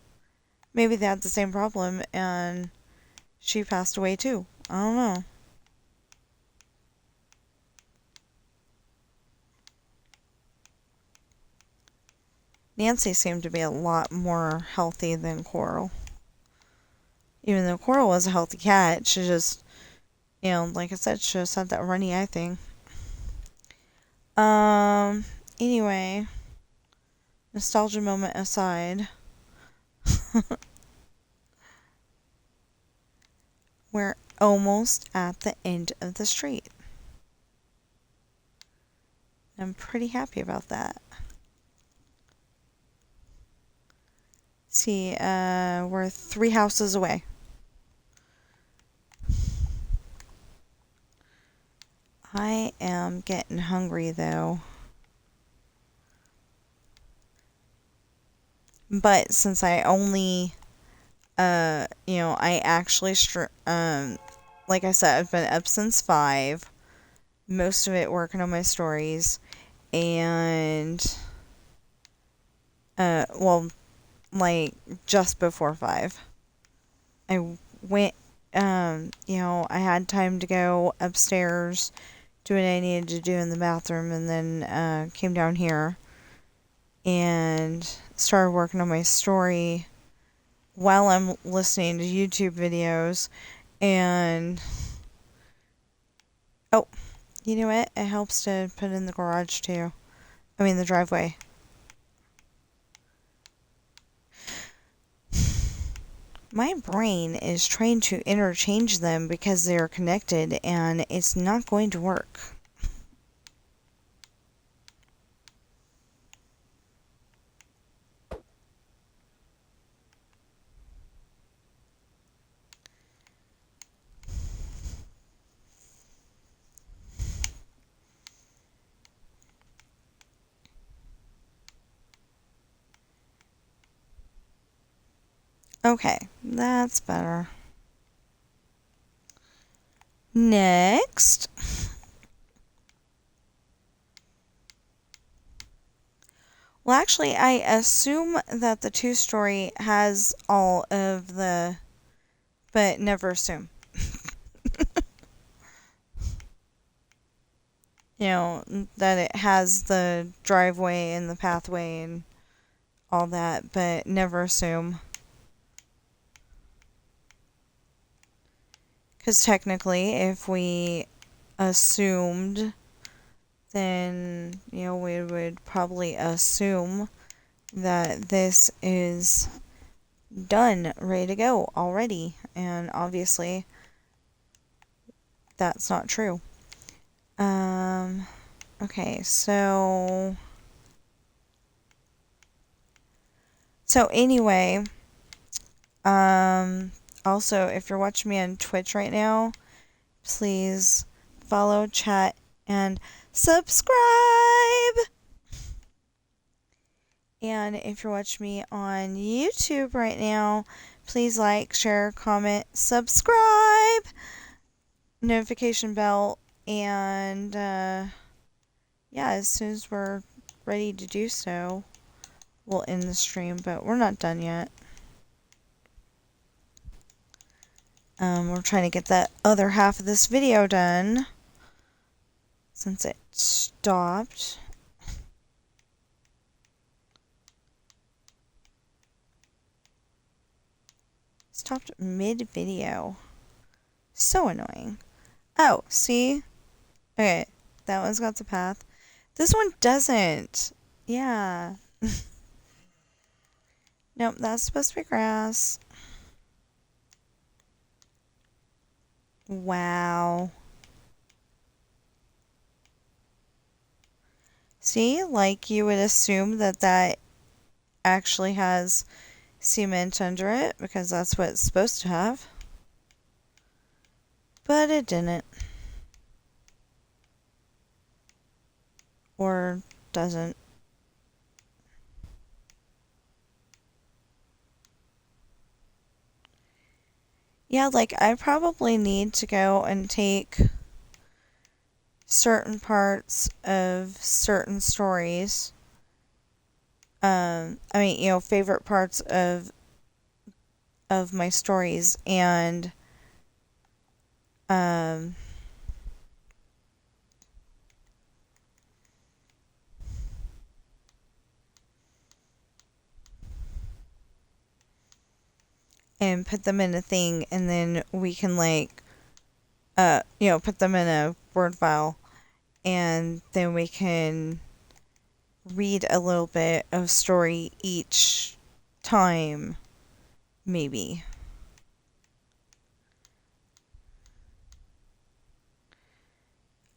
Maybe they had the same problem and she passed away too. I don't know. Nancy seemed to be a lot more healthy than Coral. Even though Coral was a healthy cat, she just, like I said, she just had that runny eye thing. Anyway, nostalgia moment aside, we're almost at the end of the street. I'm pretty happy about that. See, we're 3 houses away. I am getting hungry though. But since I only, I actually, like I said, I've been up since 5. Most of it working on my stories. And, like, just before 5. I went, I had time to go upstairs, do what I needed to do in the bathroom, and then came down here and started working on my story while I'm listening to YouTube videos. And oh, you know what? It helps to put in the garage too. I mean the driveway. My brain is trying to interchange them because they are connected, and it's not going to work. Okay, that's better. Next. Well, actually, I assume that the 2-story has all of the... But never assume. That it has the driveway and the pathway and all that, but never assume. Because technically, if we assumed, then, we would probably assume that this is done, ready to go already. And obviously, that's not true. Okay, so anyway, also, if you're watching me on Twitch right now, please follow, chat, and subscribe. And if you're watching me on YouTube right now, please like, share, comment, subscribe, notification bell, and as soon as we're ready to do so, we'll end the stream, but we're not done yet. We're trying to get that other half of this video done since it stopped. Stopped mid-video. So annoying. Oh, see? Okay, that one's got the path. This one doesn't. Yeah. Nope, that's supposed to be grass. Wow. See, like you would assume that actually has cement under it because that's what it's supposed to have. But it didn't. Or doesn't. Yeah, like I probably need to go and take certain parts of certain stories. Favorite parts of my stories and and put them in a thing, and then we can like put them in a Word file, and then we can read a little bit of story each time, maybe.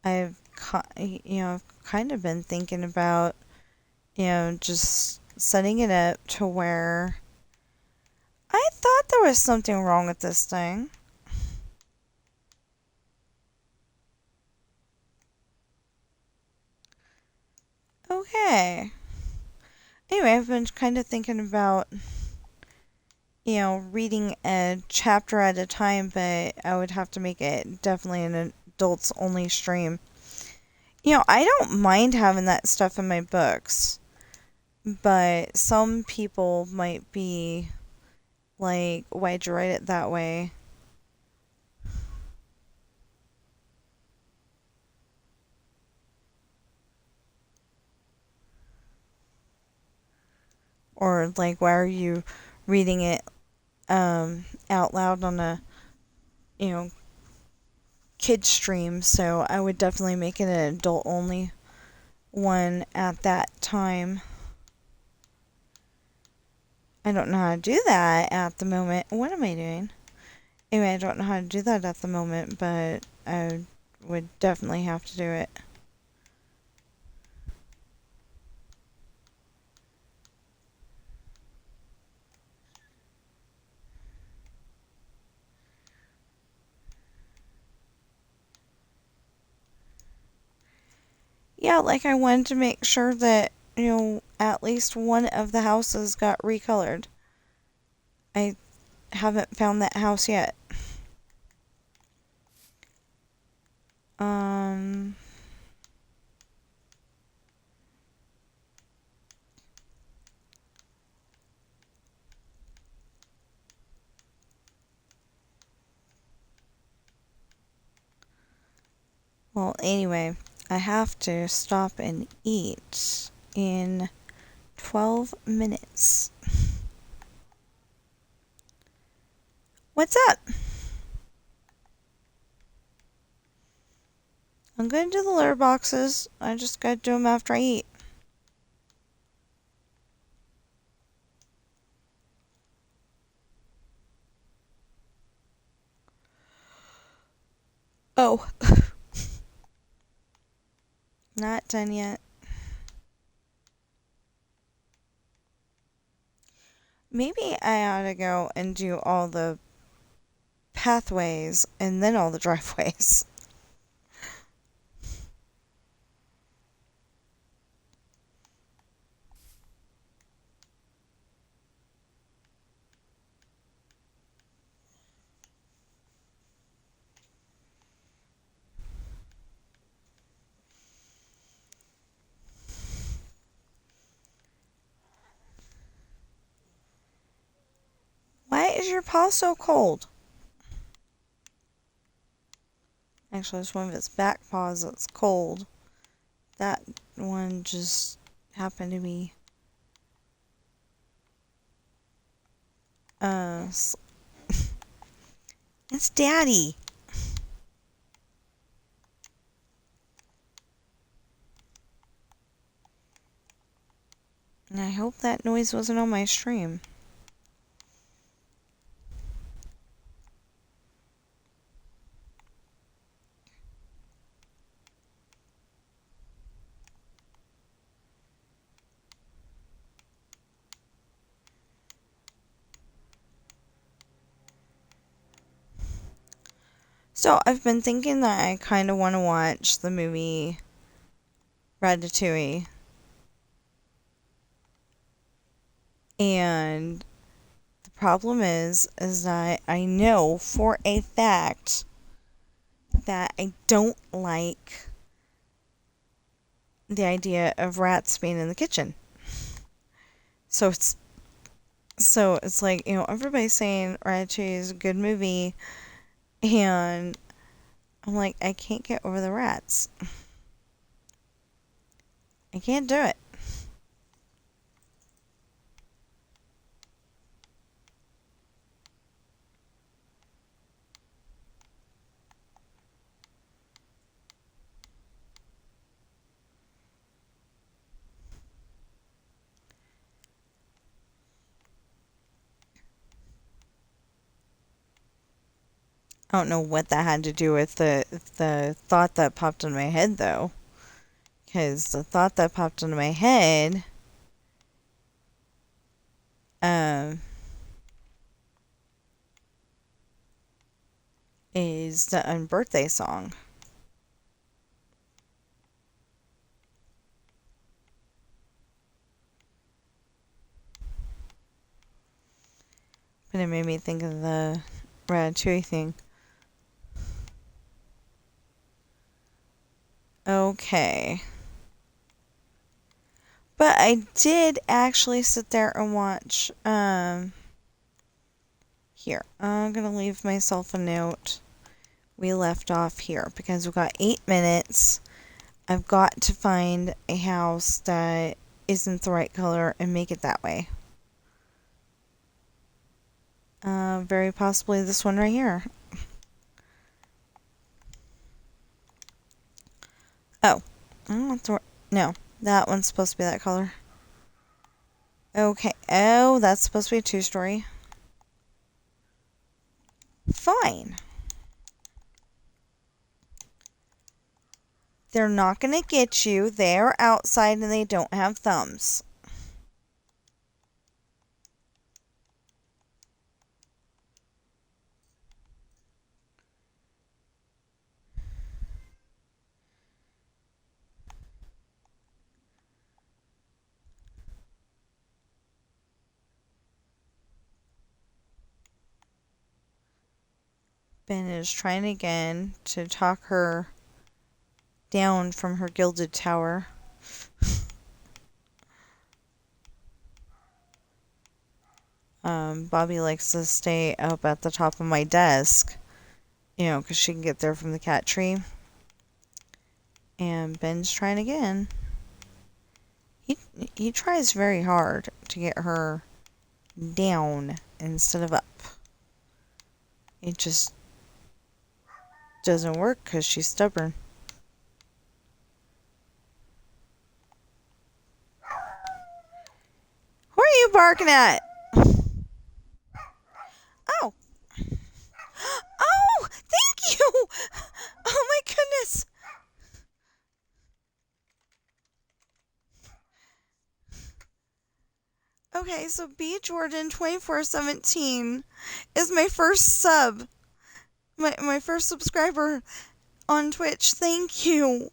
I've kind of been thinking about, just setting it up to where I thought there was something wrong with this thing. Okay. Anyway, I've been kind of thinking about, reading a chapter at a time, but I would have to make it definitely an adults only stream. I don't mind having that stuff in my books, but some people might be like, why'd you write it that way? Or like, why are you reading it out loud on a, you know, kid stream? So I would definitely make it an adult only one at that time. I don't know how to do that at the moment. What am I doing? Anyway, I don't know how to do that at the moment, but I would definitely have to do it. Yeah, like I wanted to make sure that, at least one of the houses got recolored. I haven't found that house yet. Um, well, anyway, I have to stop and eat in 12 minutes. What's up? I'm gonna do the litter boxes. I just gotta do them after I eat. Oh, not done yet. Maybe I ought to go and do all the pathways and then all the driveways. Why is your paw so cold? Actually, it's one of its back paws that's cold. That one just happened to be uh it's Daddy. And I hope that noise wasn't on my stream. So I've been thinking that I kind of want to watch the movie Ratatouille. And the problem is that I know for a fact that I don't like the idea of rats being in the kitchen. So it's like, everybody's saying Ratatouille is a good movie, and I'm like, I can't get over the rats. I can't do it. I don't know what that had to do with the thought that popped in my head, though. Because the thought that popped into my head, um, is the unbirthday song. But it made me think of the Ratatouille thing. Okay. But I did actually sit there and watch, here. I'm gonna leave myself a note. We left off here because we've got 8 minutes. I've got to find a house that isn't the right color and make it that way. Very possibly this one right here. Oh. No, that one's supposed to be that color. Okay. Oh, that's supposed to be a 2-story. Fine. They're not going to get you. They're outside and they don't have thumbs. Ben is trying again to talk her down from her gilded tower. Bobby likes to stay up at the top of my desk, because she can get there from the cat tree. And Ben's trying again. He tries very hard to get her down instead of up. It just doesn't work because she's stubborn. Who are you barking at? Oh. Oh, thank you. Oh my goodness. Okay, so B Jordan 2417 is my first sub. My first subscriber on Twitch. Thank you.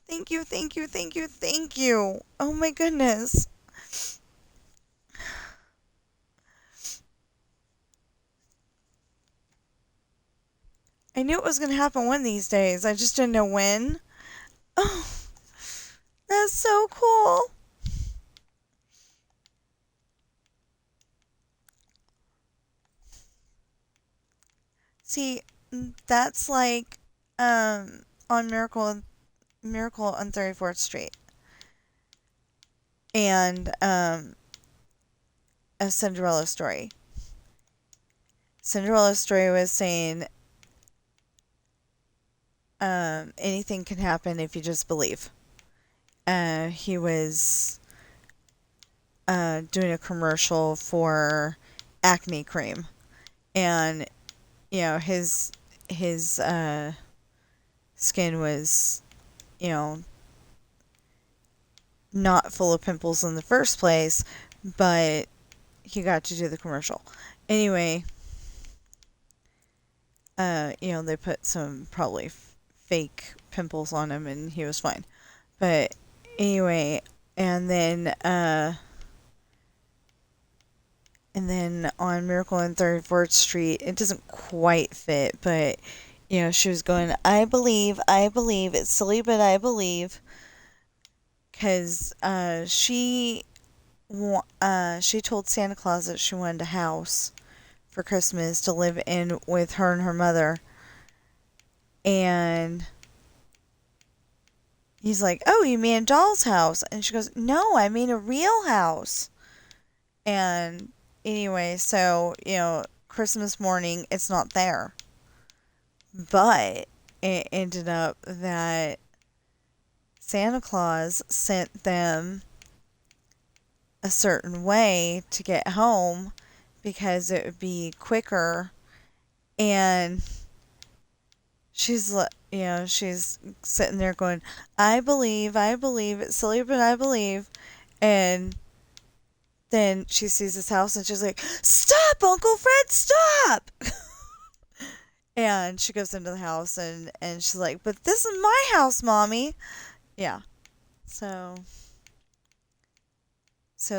Thank you, thank you, thank you, thank you. Oh my goodness. I knew it was going to happen one of these days. I just didn't know when. Oh, that's so cool. See, that's like on Miracle on 34th Street. And A Cinderella Story. Cinderella Story was saying anything can happen if you just believe. He was doing a commercial for acne cream, and his skin was not full of pimples in the first place, but he got to do the commercial anyway. They put some probably fake pimples on him and he was fine. But anyway, and then on Miracle on 34th Street, it doesn't quite fit, but she was going, I believe, it's silly, but I believe, because she told Santa Claus that she wanted a house for Christmas to live in with her and her mother. And he's like, oh, you mean a doll's house? And she goes, no, I mean a real house. And anyway, so, Christmas morning, it's not there. But it ended up that Santa Claus sent them a certain way to get home because it would be quicker, and she's sitting there going, I believe, it's silly, but I believe. And then she sees this house and she's like, stop, Uncle Fred, stop! And she goes into the house and she's like, but this is my house, Mommy. Yeah. So,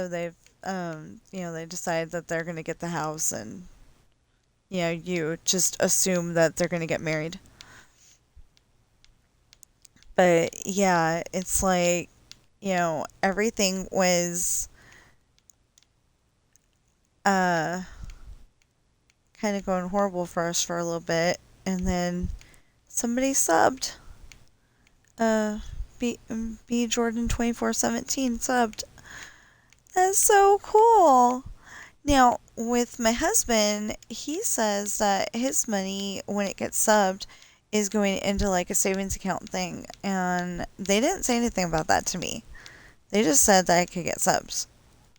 they've, they decide that they're going to get the house and, you just assume that they're going to get married. But yeah, it's like, everything was uh kind of going horrible for us for a little bit, and then somebody subbed. Uh, B Jordan 2417 subbed. That's so cool. Now, with my husband, he says that his money, when it gets subbed, is going into like a savings account thing, and they didn't say anything about that to me. They just said that I could get subs,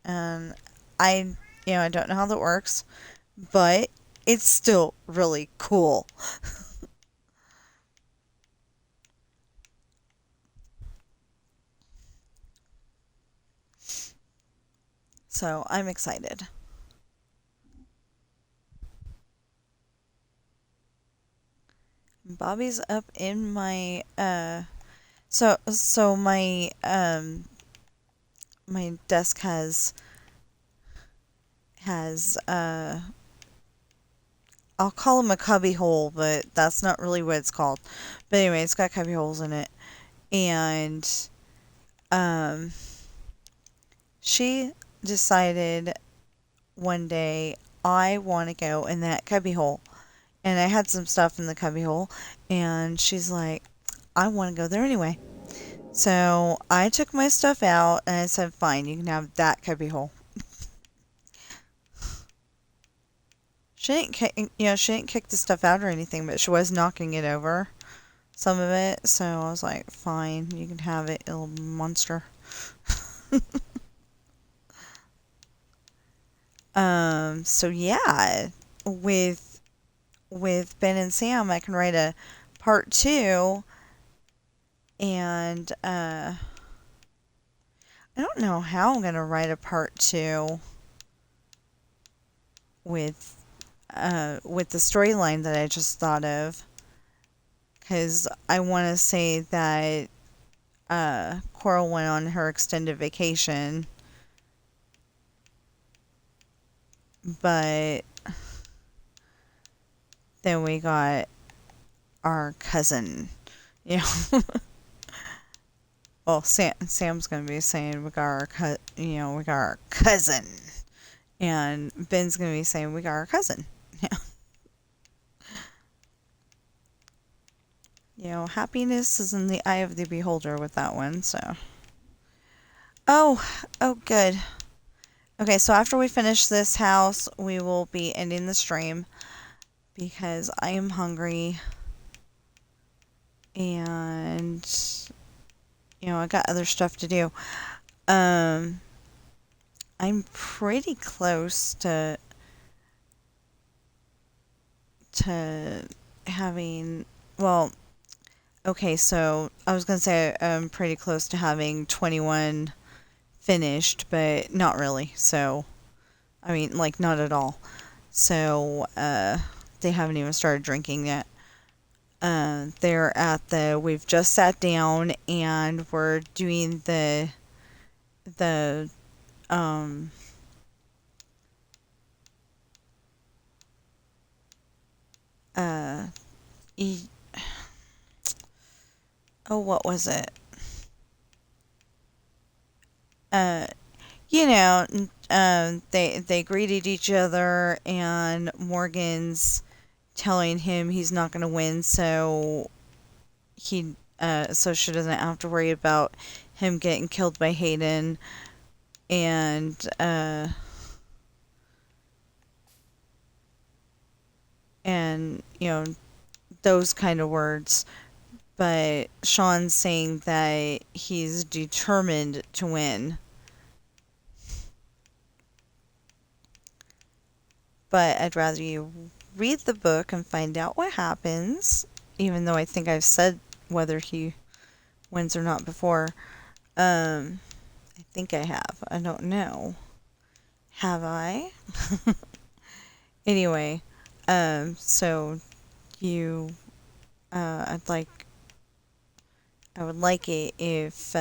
and I don't know how that works, but it's still really cool. So I'm excited. Bobby's up in my so my desk has I'll call him a cubby hole, but that's not really what it's called. But anyway, it's got cubby holes in it. And um she decided one day, I want to go in that cubby hole. And I had some stuff in the cubby hole, and she's like, I want to go there anyway. So I took my stuff out and I said, fine, you can have that cubby hole. She didn't kick the stuff out or anything, but she was knocking it over, some of it. So I was like, fine, you can have it, little monster. So yeah, with Ben and Sam, I can write a part two, and I don't know how I'm gonna write a part two with with the storyline that I just thought of, because I want to say that Coral went on her extended vacation, but then we got our cousin. Well, Sam's gonna be saying we got we got our cousin, and Ben's gonna be saying we got our cousin. Happiness is in the eye of the beholder with that one. So, oh, good. Okay, so after we finish this house, we will be ending the stream because I am hungry, and I got other stuff to do. I'm pretty close to having, well, okay, so I was gonna say I'm pretty close to having 21 finished, but not really. So, I mean, like, not at all. So, they haven't even started drinking yet. We've just sat down and we're doing the, um, uh, e- oh, what was it? Uh, they greeted each other, and Morgan's telling him he's not going to win, so she doesn't have to worry about him getting killed by Hayden, and and those kind of words. But Sean's saying that he's determined to win. But I'd rather you read the book and find out what happens. even though I think I've said whether he wins or not before. I think I have. I don't know. Have I? Anyway, so you, I would like it if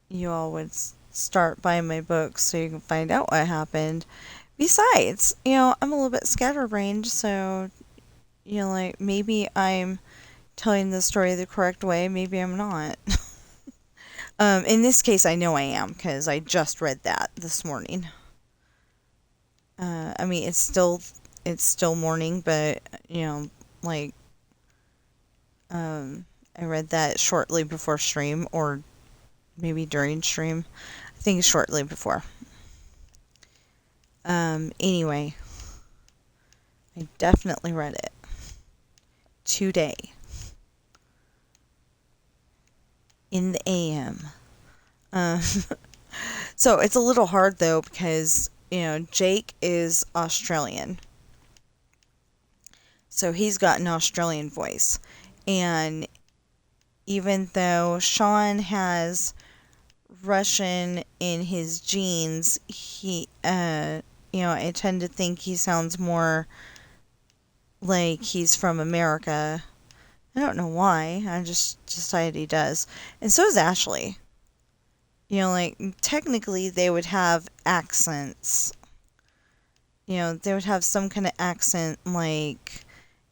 you all would start buying my books so you can find out what happened. Besides, I'm a little bit scatterbrained, so, like, maybe I'm telling the story the correct way, maybe I'm not. In this case, I know I am, because I just read that this morning. I mean, it's still morning, but, like, I read that shortly before stream, or maybe during stream. I think shortly before. Anyway, I definitely read it today in the AM. So it's a little hard though because, Jake is Australian. So he's got an Australian voice. And even though Sean has Russian in his genes, I tend to think he sounds more like he's from America. I don't know why. I just decided he does. And so is Ashley. Like, technically they would have accents. They would have some kind of accent, like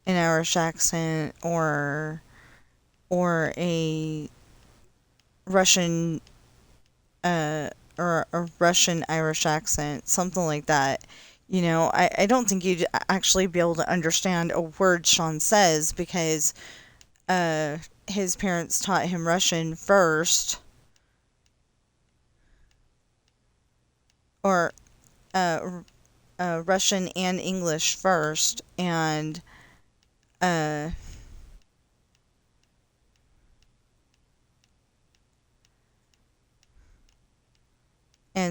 an Irish accent or a Russian or a Russian Irish accent, something like that. I don't think you'd actually be able to understand a word Sean says because his parents taught him Russian first, or Russian and English first, and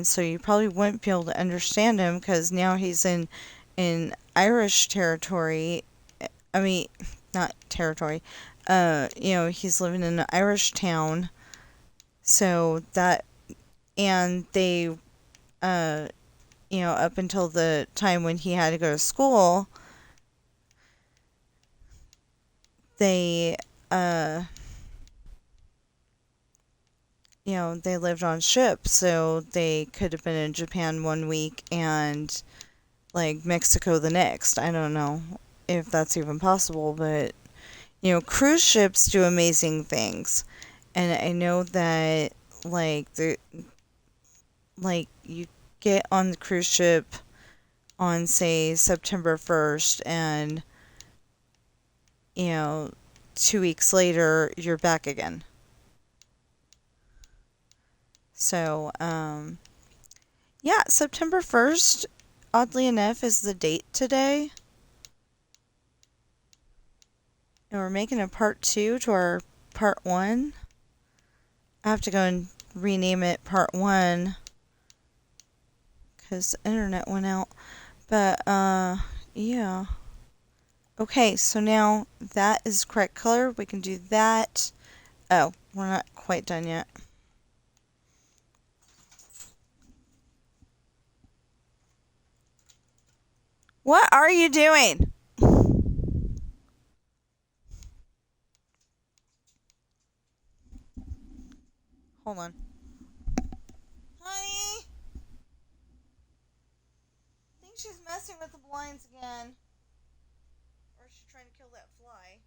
so you probably wouldn't be able to understand him because now he's in Irish territory. I mean, not territory. He's living in an Irish town. So that, and they, up until the time when he had to go to school, they, they lived on ships, so they could have been in Japan one week and, like, Mexico the next. I don't know if that's even possible, but, cruise ships do amazing things. And I know that, like, you get on the cruise ship on, say, September 1st, and, 2 weeks later, you're back again. So, yeah, September 1st, oddly enough, is the date today. And we're making a part 2 to our part 1. I have to go and rename it part 1 because the internet went out. But, yeah. Okay, so now that is correct color. We can do that. Oh, we're not quite done yet. What are you doing? Hold on. Honey? I think she's messing with the blinds again. Or is she trying to kill that fly?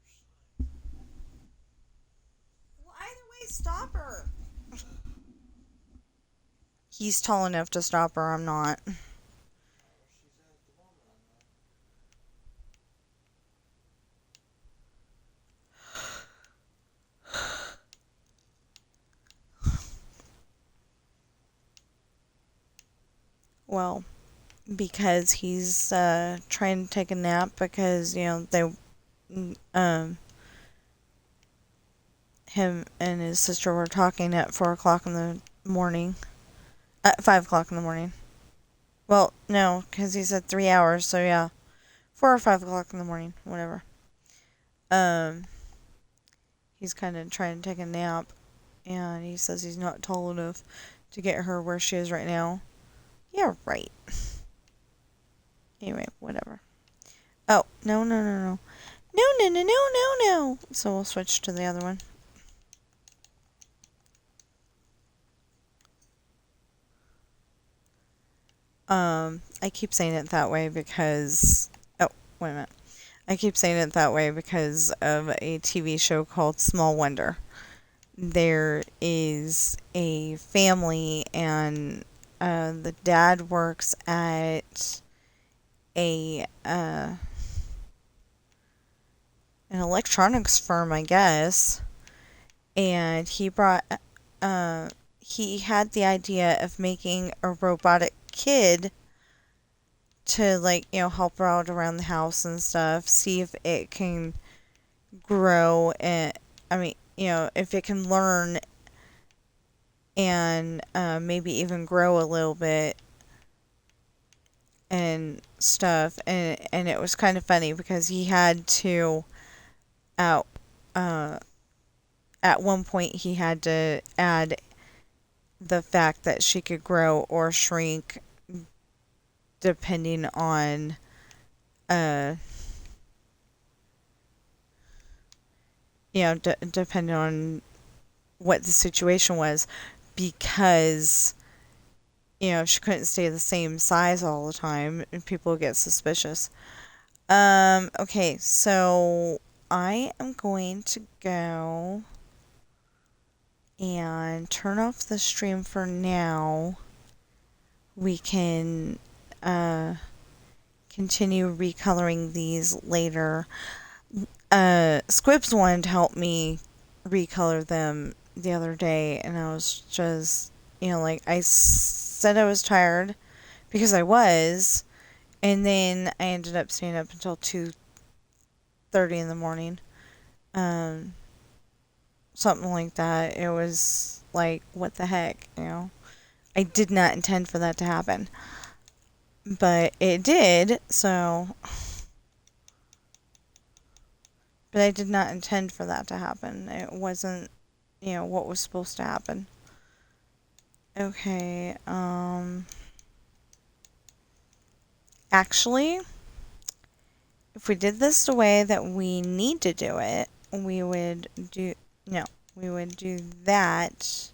She's behind your side. Well, either way, stop her. He's tall enough to stop her. I'm not. Well, because he's trying to take a nap because, him and his sister were talking at 4 o'clock in the morning. At 5 o'clock in the morning. Well, no, because he said 3 hours, so yeah. 4 or 5 o'clock in the morning, whatever. Um, he's kind of trying to take a nap, and he says he's not tall enough to get her where she is right now. Yeah, right. Anyway, whatever. Oh, no, no, no, no. No, no, no, no, no, no. So we'll switch to the other one. I keep saying it that way because... Oh, wait a minute. I keep saying it that way because of a TV show called Small Wonder. There is a family, and the dad works at an electronics firm, I guess, and he had the idea of making a robotic kid to, like, help her out around the house and stuff, see if it can grow, and I mean, if it can learn and maybe even grow a little bit and stuff. And it was kind of funny because he had to out uh at one point he had to add the fact that she could grow or shrink depending on uh depending on what the situation was, because she couldn't stay the same size all the time and people would get suspicious. Okay, so I am going to go and turn off the stream for now. We can continue recoloring these later. Squibs wanted to help me recolor them the other day, and I was just, like, I said I was tired, because I was, and then I ended up staying up until 2:30 in the morning. Something like that. It was like, what the heck, I did not intend for that to happen. But it did, so... But I did not intend for that to happen. It wasn't, what was supposed to happen. Okay, actually, if we did this the way that we need to do it, we would do... No, we would do that...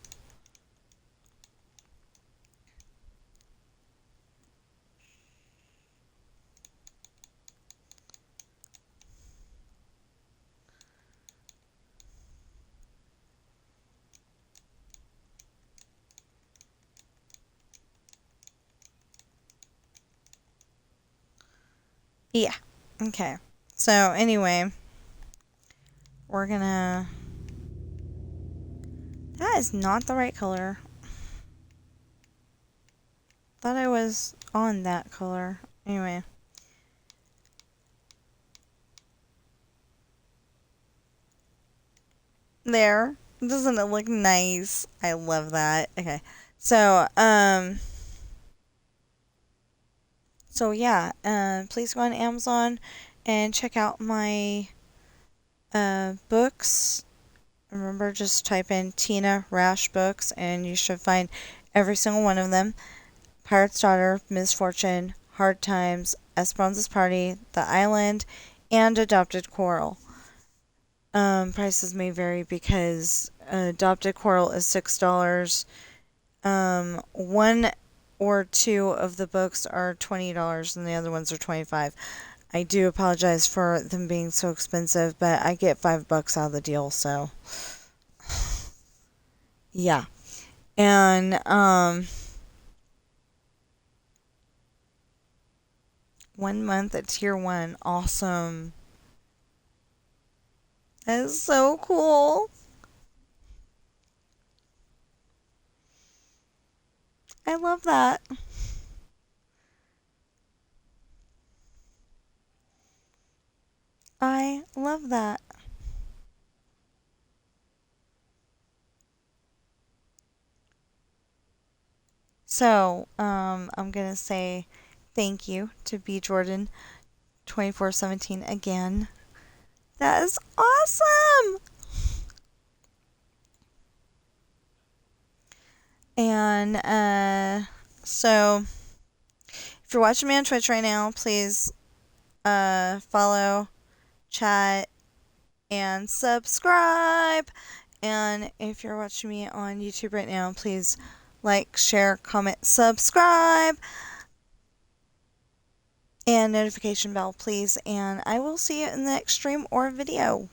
Yeah. Okay. So, anyway, we're gonna... That is not the right color. Thought I was on that color. Anyway. There. Doesn't it look nice? I love that. Okay. So, yeah, please go on Amazon and check out my books. Remember, just type in Tina Rash Books and you should find every single one of them. Pirate's Daughter, Misfortune, Hard Times, Esperanza's Party, The Island, and Adopted Coral. Prices may vary because Adopted Coral is $6. One or two of the books are $20 and the other ones are $25. I do apologize for them being so expensive, but I get $5 out of the deal, so yeah. And 1 month at tier 1, awesome. That is so cool. I love that. I love that. So, I'm gonna say thank you to B Jordan 2417 again. That is awesome! And, so if you're watching me on Twitch right now, please, follow, chat, and subscribe. And if you're watching me on YouTube right now, please like, share, comment, subscribe, and notification bell, please. And I will see you in the next stream or video.